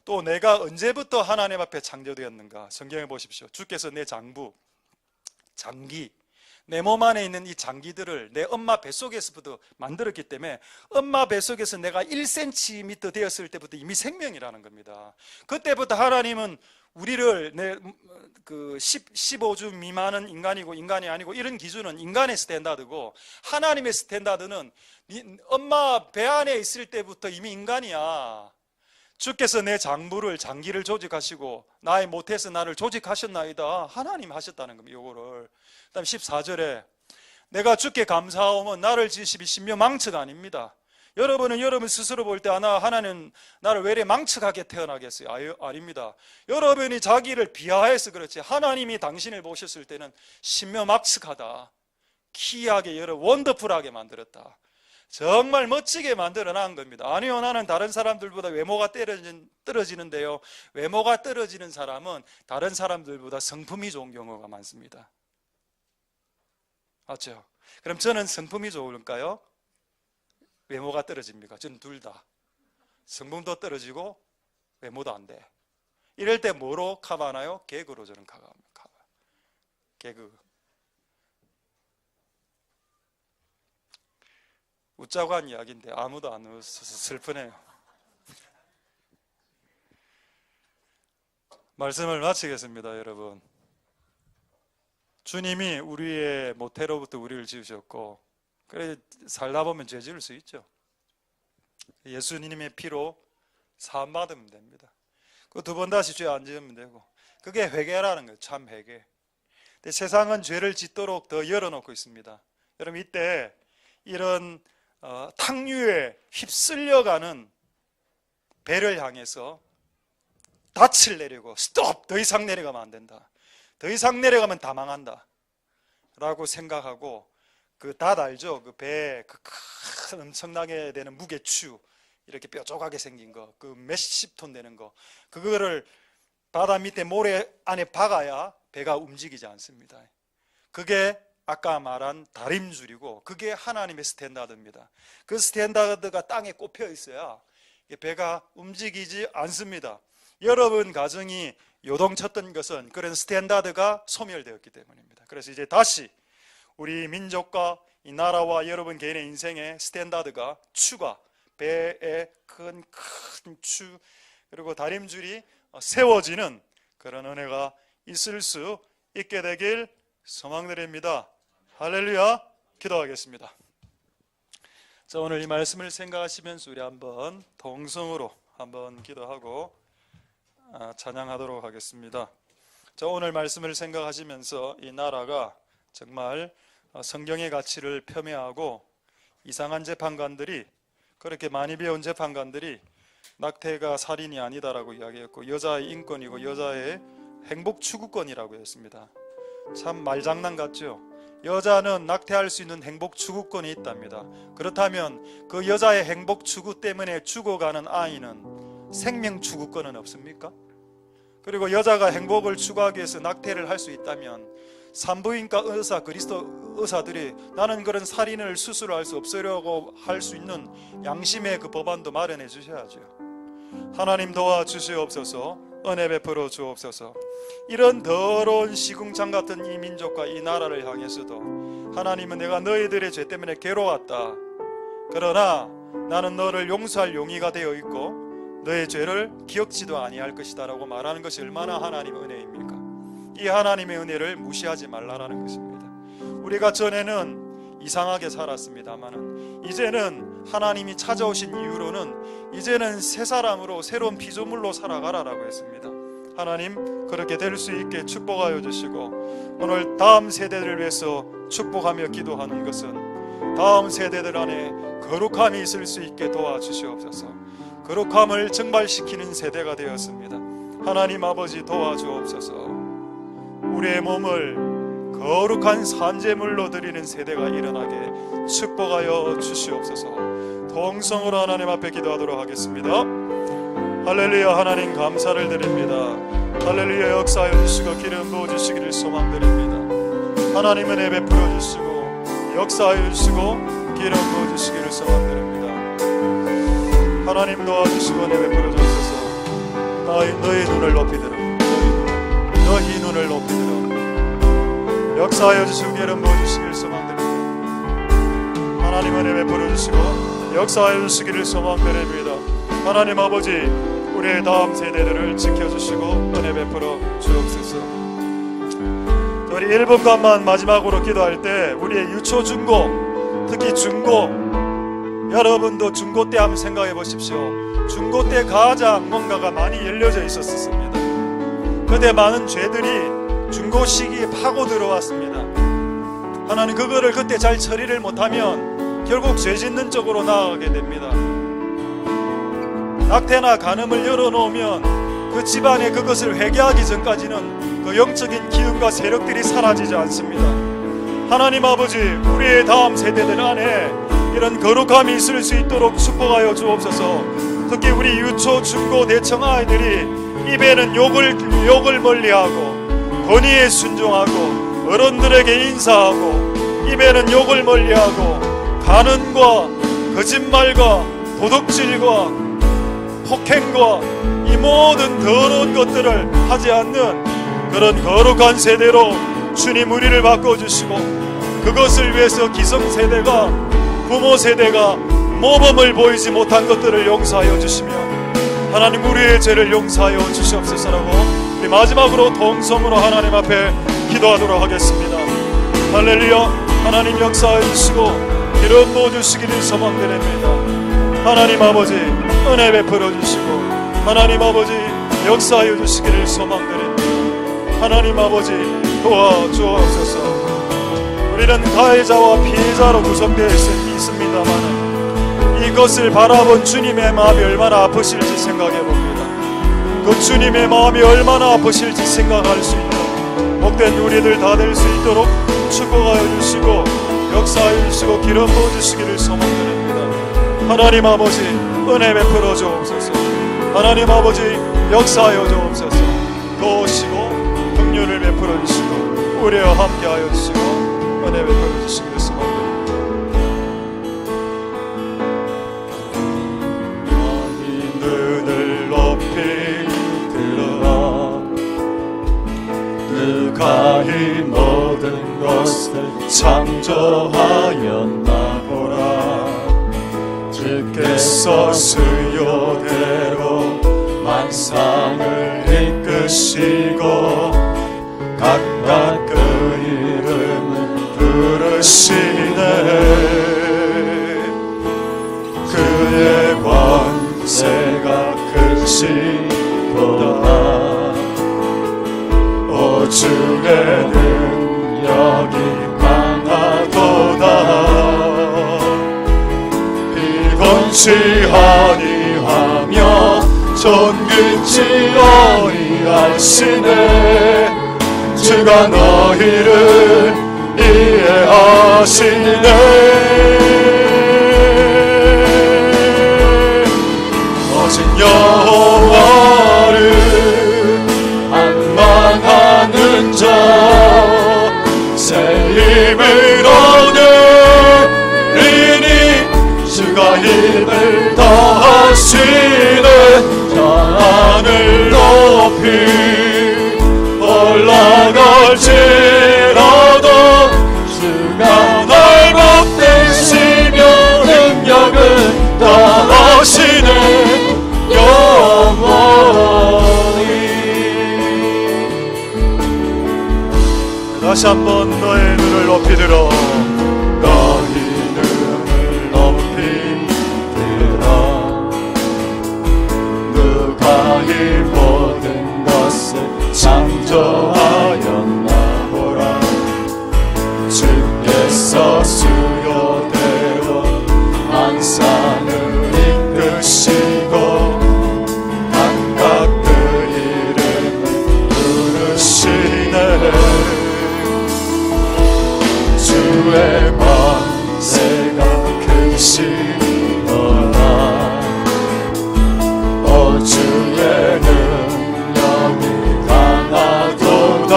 또 내가 언제부터 하나님 앞에 창조되었는가 성경에 보십시오. 주께서 내 장기 내 몸 안에 있는 이 장기들을 내 엄마 뱃속에서부터 만들었기 때문에 엄마 뱃속에서 내가 1cm 되었을 때부터 이미 생명이라는 겁니다. 그때부터 하나님은 우리를 15주 미만은 인간이고 인간이 아니고 이런 기준은 인간의 스탠다드고, 하나님의 스탠다드는 엄마 배 안에 있을 때부터 이미 인간이야. 주께서 내 장기를 조직하시고 나의 모태에서 나를 조직하셨나이다. 하나님 하셨다는 겁니다. 요거를. 그다음 14절에 내가 주께 감사하오면 나를 지으심이 신묘 망측 아닙니다. 여러분은 여러분 스스로 볼 때 하나님 나를 왜 이래 망측하게 태어나겠어요? 아닙니다. 여러분이 자기를 비하해서 그렇지, 하나님이 당신을 보셨을 때는 신묘 망측하다, 키하게 원더풀하게 만들었다, 정말 멋지게 만들어 놓은 겁니다. 아니요, 나는 다른 사람들보다 외모가 떨어지는데요. 외모가 떨어지는 사람은 다른 사람들보다 성품이 좋은 경우가 많습니다. 맞죠? 그럼 저는 성품이 좋을까요? 외모가 떨어집니까? 저는 둘 다. 성품도 떨어지고 외모도 안 돼. 이럴 때 뭐로 커버하나요? 개그로 저는 커버합니다. 개그. 웃자고 한 이야기인데 아무도 안 웃어서 슬프네요. 말씀을 마치겠습니다. 여러분, 주님이 우리의 모태로부터 우리를 지으셨고, 그래 살다 보면 죄 지을 수 있죠. 예수님의 피로 사함 받으면 됩니다. 그 두 번 다시 죄 안 지으면 되고, 그게 회개라는 거예요. 참 회개. 근데 세상은 죄를 짓도록 더 열어놓고 있습니다. 여러분, 이때 이런 탕류에 휩쓸려가는 배를 향해서 닻을 내리고 스톱! 더 이상 내려가면 안 된다, 더 이상 내려가면 다 망한다 라고 생각하고, 그 닷 알죠? 그 배에 그 큰 엄청나게 되는 무게추, 이렇게 뾰족하게 생긴 거, 그 몇십 톤 되는 거, 그거를 바다 밑에 모래 안에 박아야 배가 움직이지 않습니다. 그게 아까 말한 다림줄이고, 그게 하나님의 스탠다드입니다. 그 스탠다드가 땅에 꼽혀 있어야 배가 움직이지 않습니다. 여러분 가정이 요동쳤던 것은 그런 스탠다드가 소멸되었기 때문입니다. 그래서 이제 다시 우리 민족과 이 나라와 여러분 개인의 인생의 스탠다드가 추가, 배의 큰 추, 그리고 다림줄이 세워지는 그런 은혜가 있을 수 있게 되길 소망드립니다. 할렐루야. 기도하겠습니다. 자, 오늘 이 말씀을 생각하시면서 우리 한번 동성으로 한번 기도하고 찬양하도록 하겠습니다. 자, 오늘 말씀을 생각하시면서 이 나라가 정말 성경의 가치를 폄훼하고, 이상한 재판관들이, 그렇게 많이 배운 재판관들이 낙태가 살인이 아니다라고 이야기했고, 여자의 인권이고 여자의 행복 추구권이라고 했습니다. 참 말장난 같죠? 여자는 낙태할 수 있는 행복 추구권이 있답니다. 그렇다면 그 여자의 행복 추구 때문에 죽어가는 아이는 생명 추구권은 없습니까? 그리고 여자가 행복을 추구하기 위해서 낙태를 할 수 있다면 산부인과 의사, 그리스도 의사들이 나는 그런 살인을 수술할 수 없으려고 할 수 있는 양심의 그 법안도 마련해 주셔야죠. 하나님 도와주시옵소서. 은혜 베풀어 주옵소서. 이런 더러운 시궁창 같은 이 민족과 이 나라를 향해서도 하나님은 내가 너희들의 죄 때문에 괴로웠다, 그러나 나는 너를 용서할 용의가 되어 있고 너의 죄를 기억지도 아니할 것이다 라고 말하는 것이 얼마나 하나님의 은혜입니까? 이 하나님의 은혜를 무시하지 말라라는 것입니다. 우리가 전에는 이상하게 살았습니다만 이제는 하나님이 찾아오신 이후로는 이제는 새 사람으로 새로운 피조물로 살아가라라고 했습니다. 하나님, 그렇게 될 수 있게 축복하여 주시고, 오늘 다음 세대들을 위해서 축복하며 기도하는 것은 다음 세대들 안에 거룩함이 있을 수 있게 도와주시옵소서. 거룩함을 증발시키는 세대가 되었습니다. 하나님 아버지 도와주옵소서. 우리의 몸을 거룩한 산제물로 드리는 세대가 일어나게 축복하여 주시옵소서. 동성으로 하나님 앞에 기도하도록 하겠습니다. 할렐루야. 하나님 감사를 드립니다. 할렐루야. 역사하여 주시고 기름 부어주시기를 소망드립니다. 하나님 은혜 베풀어 주시고 역사하여 주시고 기름 부어주시기를 소망드립니다. 하나님 도와주시고 은혜 베풀어 주셔서 너희 눈을 높이 들어, 너희 눈을 높이 들어.
역사하여 주시고 기름 부어주시길 소망드립니다. 하나님 은혜 베풀어 주시고 역사하여 주시기를 소망드립니다. 하나님 아버지, 우리의 다음 세대들을 지켜주시고 은혜 베풀어 주옵소서. 우리 1분간만 마지막으로 기도할 때 우리의 유초, 중고, 특히 중고, 여러분도 중고 때 한번 생각해 보십시오. 중고 때 가장 뭔가가 많이 열려져 있었습니다. 그때 많은 죄들이 중고 시기에 파고 들어왔습니다. 하나님, 그거를 그때 잘 처리를 못하면 결국 죄 짓는 쪽으로 나아가게 됩니다. 낙태나 간음을 열어놓으면 그 집안에 그것을 회개하기 전까지는 그 영적인 기운과 세력들이 사라지지 않습니다. 하나님 아버지, 우리의 다음 세대들 안에 이런 거룩함이 있을 수 있도록 축복하여 주옵소서. 특히 우리 유초, 중고, 대청 아이들이 입에는 욕을 멀리하고 권위에 순종하고 어른들에게 인사하고, 입에는 욕을 멀리하고 간음과 거짓말과 도둑질과 폭행과 이 모든 더러운 것들을 하지 않는 그런 거룩한 세대로 주님 우리를 바꿔주시고, 그것을 위해서 기성세대가, 부모세대가 모범을 보이지 못한 것들을 용서하여 주시며 하나님, 우리의 죄를 용서하여 주시옵소서라고 우리 마지막으로 동성으로 하나님 앞에 기도하도록 하겠습니다. 할렐루야. 하나님 역사해 주시고 기름 부어주시기를 소망드립니다. 하나님 아버지, 은혜 베풀어 주시고 하나님 아버지 역사하여 주시기를 소망드립니다. 하나님 아버지 도와주옵소서. 우리는 가해자와 피해자로 구성되어 있습니다만 이것을 바라본 주님의 마음이 얼마나 아프실지 생각해 봅니다. 그 주님의 마음이 얼마나 아프실지 생각할 수 있도록 복된 우리들 다 될 수 있도록 축복하여 주시고 역사하여 주시고 기름 부어주시기를 소망드립니다. 하나님 아버지 은혜 베풀어 주옵소서. 하나님 아버지 역사하여 주옵소서. 도우시고 긍휼을 베풀어 주시고 우리와 함께하여 주시고 은혜 베풀어 주시기를 소망드립니다. 눈을 높이 들어 누가 이 모든 것을 창조하였나 보라. 주께서 수요대로 만상을 이끄시고 각각 그 이름을 부르시네. 그의 권세가 크시도다. 오 주의 능력이 강하도다. 비건치하니 하며 존귀치 어이하시네. 주가 너희를 이해하시네. 오직 여호와를 원망하는 자 새 힘을 얻으리니 주가 힘을 더하시네. 저 하늘 높이 올라갈지라도 주가 날 복되시며 능력을 더하시네. 다시 한번 너의 눈을 높이 들어. 너희 눈을 높이 들어. 누가 이 모든 것을 창조하였나 보라. 주께서 수요대로 만상을 이끄시고 각각 그 이름을 부르시네. 주의 권세가 크시도다. 오 주의 능력이 강하도다.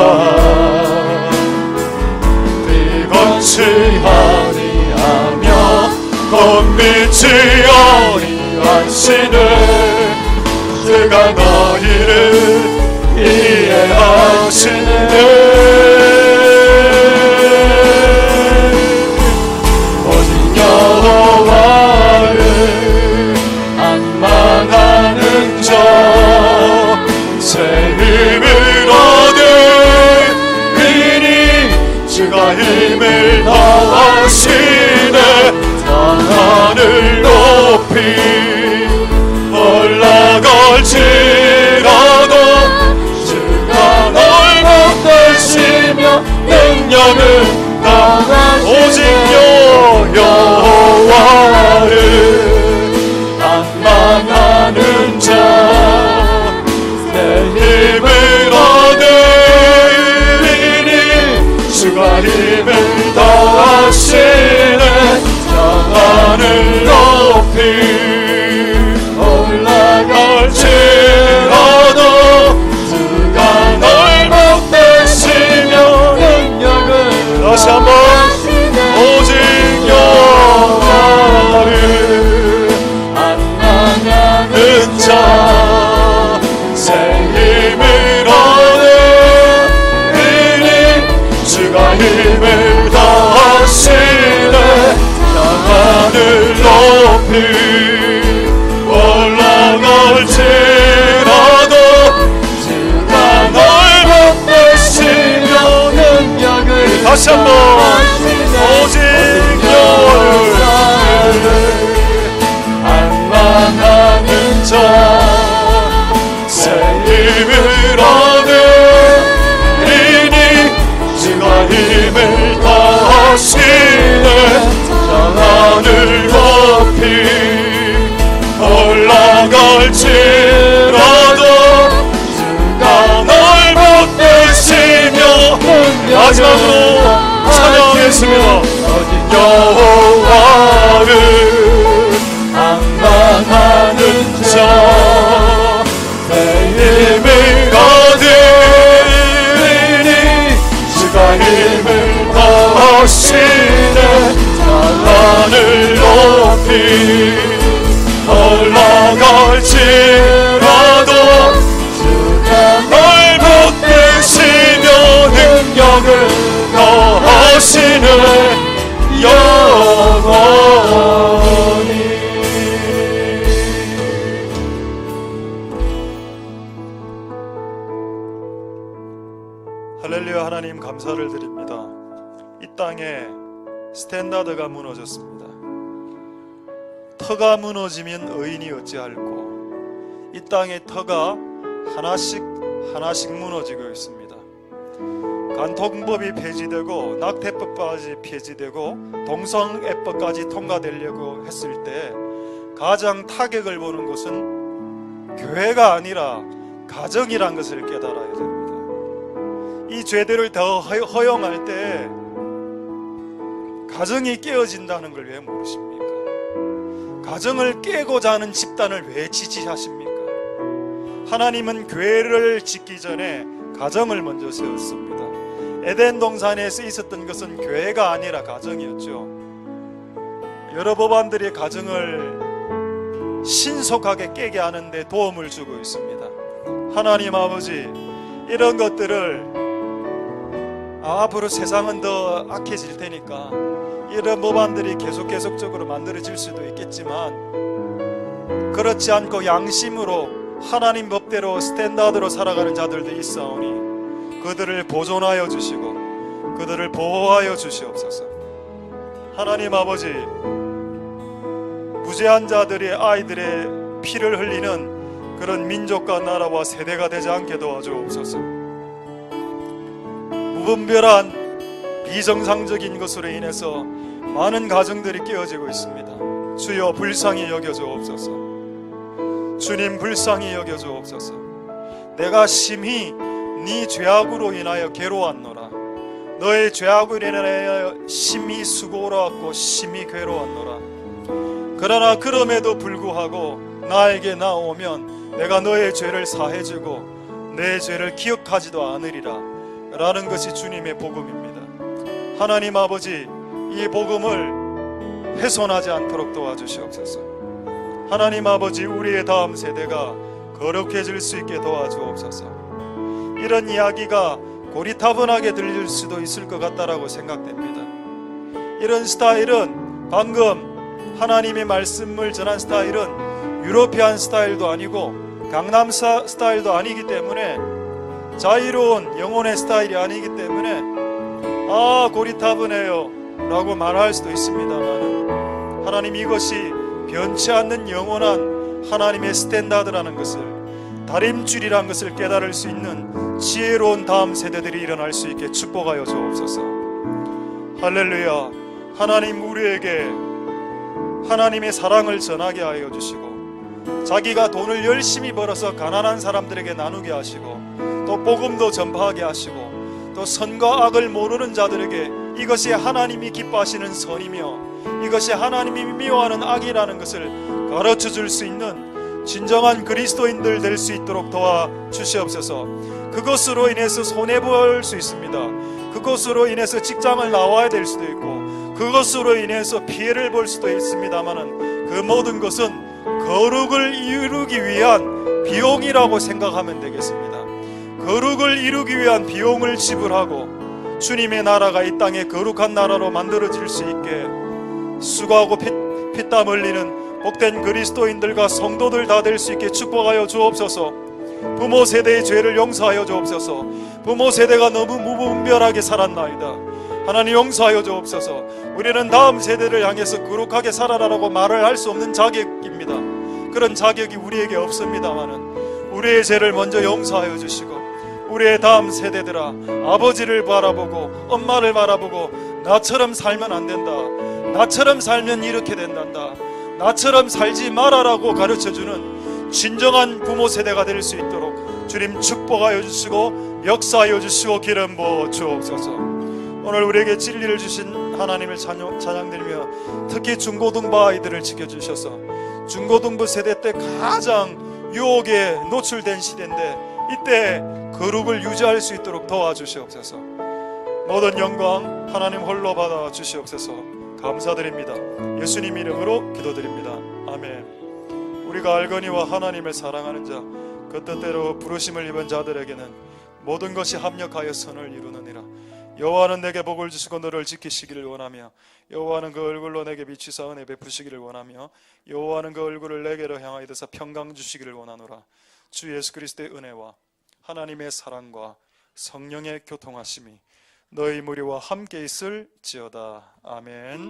비건치하니 하며 권미치 어이하시네. 주가 너희를 이해하시네. 하늘 높이 올라갈지라도 주가 널 붙드시며 능력을 다하시네 오직 여호와를 안망하는 자 내 힘을 얻으리니 주가 힘을 다하시네 하늘 높이 올라갈지라도 주가 널 붙드시며 능력을 다시 한번 오직 여호와를 안망하는 자 새 힘을 얻으리니 주가 힘을 다하시네 하늘 높이 올라갈지라도 주가 널 붙드시며 능력을 다시 한번 오직 여호와를 안망하는 자 새 힘을 얻으리니 주가 힘을 다하시네 하늘 높이 올라갈지라도 주가 널 붙드시며 마지막으로 찬양하겠습니다 오직 여호와를 안망하는 자 내 힘을 얻으리니 주가 힘을 다하시네 하늘 높이 올라갈지라도 주가 널 붙드시며 능력을 더하시네 영원히 할렐루야 하나님 감사를 드립니다 이 땅에 스탠다드가 무너졌습니다 터가 무너지면 의인이 어찌할꼬 이 땅의 터가 하나씩 무너지고 있습니다 간통법이 폐지되고 낙태법까지 폐지되고 동성애법까지 통과되려고 했을 때 가장 타격을 보는 것은 교회가 아니라 가정이란 것을 깨달아야 됩니다 이 죄들을 더 허용할 때 가정이 깨어진다는 걸 왜 모르십니까? 가정을 깨고자 하는 집단을 왜 지지하십니까? 하나님은 교회를 짓기 전에 가정을 먼저 세웠습니다. 에덴 동산에서 있었던 것은 교회가 아니라 가정이었죠. 여러 법안들이 가정을 신속하게 깨게 하는데 도움을 주고 있습니다. 하나님 아버지, 이런 것들을 앞으로 세상은 더 악해질 테니까 이런 법안들이 계속적으로 만들어질 수도 있겠지만 그렇지 않고 양심으로 하나님 법대로 스탠다드로 살아가는 자들도 있사오니 그들을 보존하여 주시고 그들을 보호하여 주시옵소서. 하나님 아버지, 무죄한 자들의 아이들의 피를 흘리는 그런 민족과 나라와 세대가 되지 않게 도와주옵소서. 무분별한 비정상적인 것으로 인해서 많은 가정들이 깨어지고 있습니다. 주여 불쌍히 여겨주옵소서. 주님 불쌍히 여겨주옵소서. 내가 심히 네 죄악으로 인하여 괴로웠노라. 너의 죄악으로 인하여 심히 수고로웠고 심히 괴로웠노라. 그러나 그럼에도 불구하고 나에게 나오면 내가 너의 죄를 사해주고 내 죄를 기억하지도 않으리라 라는 것이 주님의 복음입니다. 하나님 아버지, 이 복음을 훼손하지 않도록 도와주시옵소서. 하나님 아버지, 우리의 다음 세대가 거룩해질 수 있게 도와주옵소서. 이런 이야기가 고리타분하게 들릴 수도 있을 것 같다라고 생각됩니다. 이런 스타일은, 방금 하나님의 말씀을 전한 스타일은 유로피안 스타일도 아니고 강남 스타일도 아니기 때문에, 자유로운 영혼의 스타일이 아니기 때문에 고리타분해요 라고 말할 수도 있습니다만, 하나님, 이것이 변치 않는 영원한 하나님의 스탠다드라는 것을, 다림줄이라는 것을 깨달을 수 있는 지혜로운 다음 세대들이 일어날 수 있게 축복하여 주옵소서. 할렐루야. 하나님, 우리에게 하나님의 사랑을 전하게 하여 주시고, 자기가 돈을 열심히 벌어서 가난한 사람들에게 나누게 하시고, 또 복음도 전파하게 하시고, 또 선과 악을 모르는 자들에게 이것이 하나님이 기뻐하시는 선이며 이것이 하나님이 미워하는 악이라는 것을 가르쳐 줄 수 있는 진정한 그리스도인들 될 수 있도록 도와주시옵소서. 그것으로 인해서 손해볼 수 있습니다. 그것으로 인해서 직장을 나와야 될 수도 있고, 그것으로 인해서 피해를 볼 수도 있습니다만은 그 모든 것은 거룩을 이루기 위한 비용이라고 생각하면 되겠습니다. 거룩을 이루기 위한 비용을 지불하고 주님의 나라가 이 땅에 거룩한 나라로 만들어질 수 있게 수고하고 피땀 흘리는 복된 그리스도인들과 성도들 다 될 수 있게 축복하여 주옵소서. 부모 세대의 죄를 용서하여 주옵소서. 부모 세대가 너무 무분별하게 살았나이다. 하나님, 용서하여 주옵소서. 우리는 다음 세대를 향해서 거룩하게 살아라라고 말을 할 수 없는 자격입니다. 그런 자격이 우리에게 없습니다마는 우리의 죄를 먼저 용서하여 주시고, 우리의 다음 세대들아, 아버지를 바라보고 엄마를 바라보고 나처럼 살면 안 된다, 나처럼 살면 이렇게 된단다, 나처럼 살지 말아라고 가르쳐주는 진정한 부모 세대가 될 수 있도록 주님 축복하여 주시고 역사하여 주시고 기름 부어 주옵소서. 오늘 우리에게 진리를 주신 하나님을 찬양드리며, 특히 중고등부 아이들을 지켜주셔서 중고등부 세대 때 가장 유혹에 노출된 시대인데 이때 거룩을 유지할 수 있도록 도와주시옵소서. 모든 영광 하나님 홀로 받아 주시옵소서. 감사드립니다. 예수님 이름으로 기도드립니다. 아멘. 우리가 알거니와 하나님을 사랑하는 자, 그 뜻대로 부르심을 입은 자들에게는 모든 것이 합력하여 선을 이루느니라. 여호와는 내게 복을 주시고 너를 지키시기를 원하며, 여호와는 그 얼굴로 내게 비추사 은혜 베푸시기를 원하며, 여호와는 그 얼굴을 내게로 향하여 드사 평강 주시기를 원하노라. 주 예수 그리스도의 은혜와 하나님의 사랑과 성령의 교통하심이 너희 무리와 함께 있을지어다. 아멘.